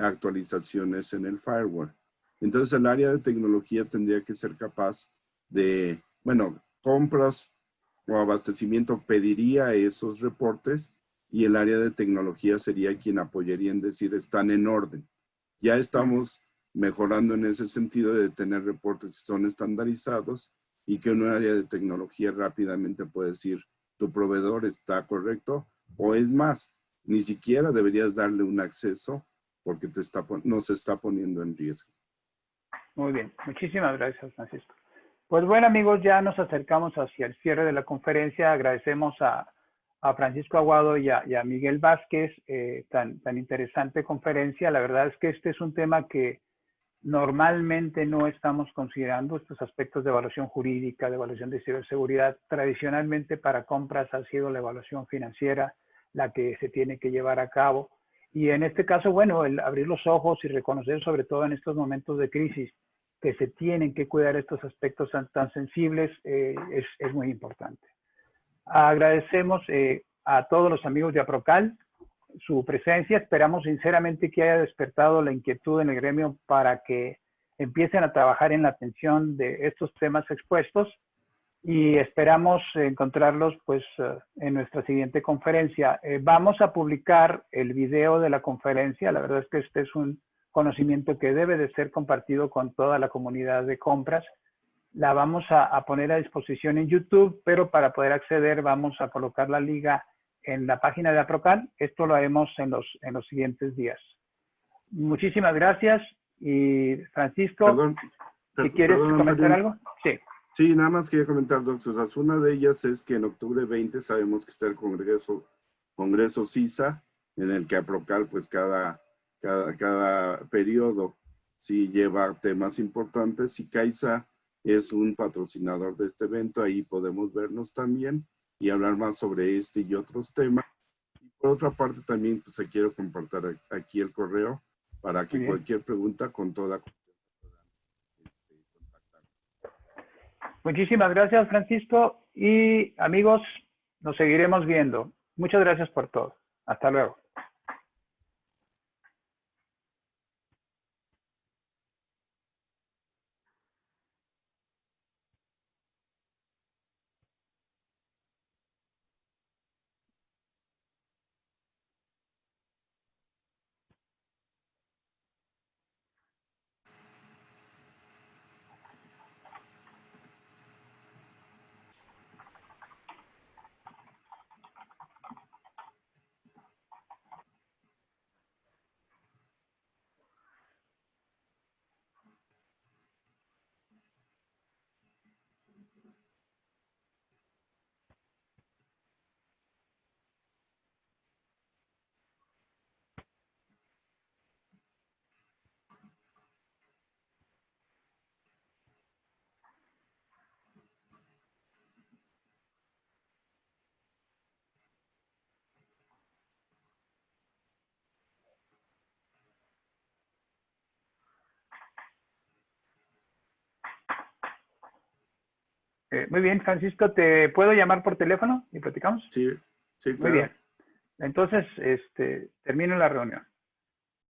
actualizaciones en el firewall. Entonces el área de tecnología tendría que ser capaz de, bueno, compras o abastecimiento pediría esos reportes y el área de tecnología sería quien apoyaría en decir están en orden. Ya estamos mejorando en ese sentido de tener reportes que son estandarizados y que un área de tecnología rápidamente puede decir tu proveedor está correcto, o es más, ni siquiera deberías darle un acceso porque nos está poniendo en riesgo. Muy bien, muchísimas gracias, Francisco. Pues bueno, amigos, ya nos acercamos hacia el cierre de la conferencia. Agradecemos a Francisco Aguado y a Miguel Vázquez tan interesante conferencia. La verdad es que este es un tema que normalmente no estamos considerando, estos aspectos de evaluación jurídica, de evaluación de ciberseguridad. Tradicionalmente para compras ha sido la evaluación financiera la que se tiene que llevar a cabo. Y en este caso, bueno, el abrir los ojos y reconocer, sobre todo en estos momentos de crisis, que se tienen que cuidar estos aspectos tan sensibles, es muy importante. Agradecemos a todos los amigos de APROCAL su presencia. Esperamos sinceramente que haya despertado la inquietud en el gremio para que empiecen a trabajar en la atención de estos temas expuestos y esperamos encontrarlos pues en nuestra siguiente conferencia. Vamos a publicar el video de la conferencia. La verdad es que este es un conocimiento que debe de ser compartido con toda la comunidad de compras. La vamos a poner a disposición en YouTube, pero para poder acceder vamos a colocar la liga en la página de APROCAL. Esto lo haremos en los siguientes días. Muchísimas gracias. Y Francisco, si quieres comentar algo. Sí. Sí, nada más quería comentar dos cosas. Una de ellas es que en octubre 20 sabemos que está el Congreso CISA, en el que APROCAL, pues cada periodo sí lleva temas importantes, y CAISA es un patrocinador de este evento. Ahí podemos vernos también y hablar más sobre este y otros temas. Y por otra parte también pues quiero compartir aquí el correo para que cualquier pregunta con toda contactar. Muchísimas gracias, Francisco. Y amigos, nos seguiremos viendo. Muchas gracias por todo. Hasta luego. Muy bien, Francisco, ¿te puedo llamar por teléfono y platicamos? Sí, sí, claro. Muy bien. Entonces, termino la reunión.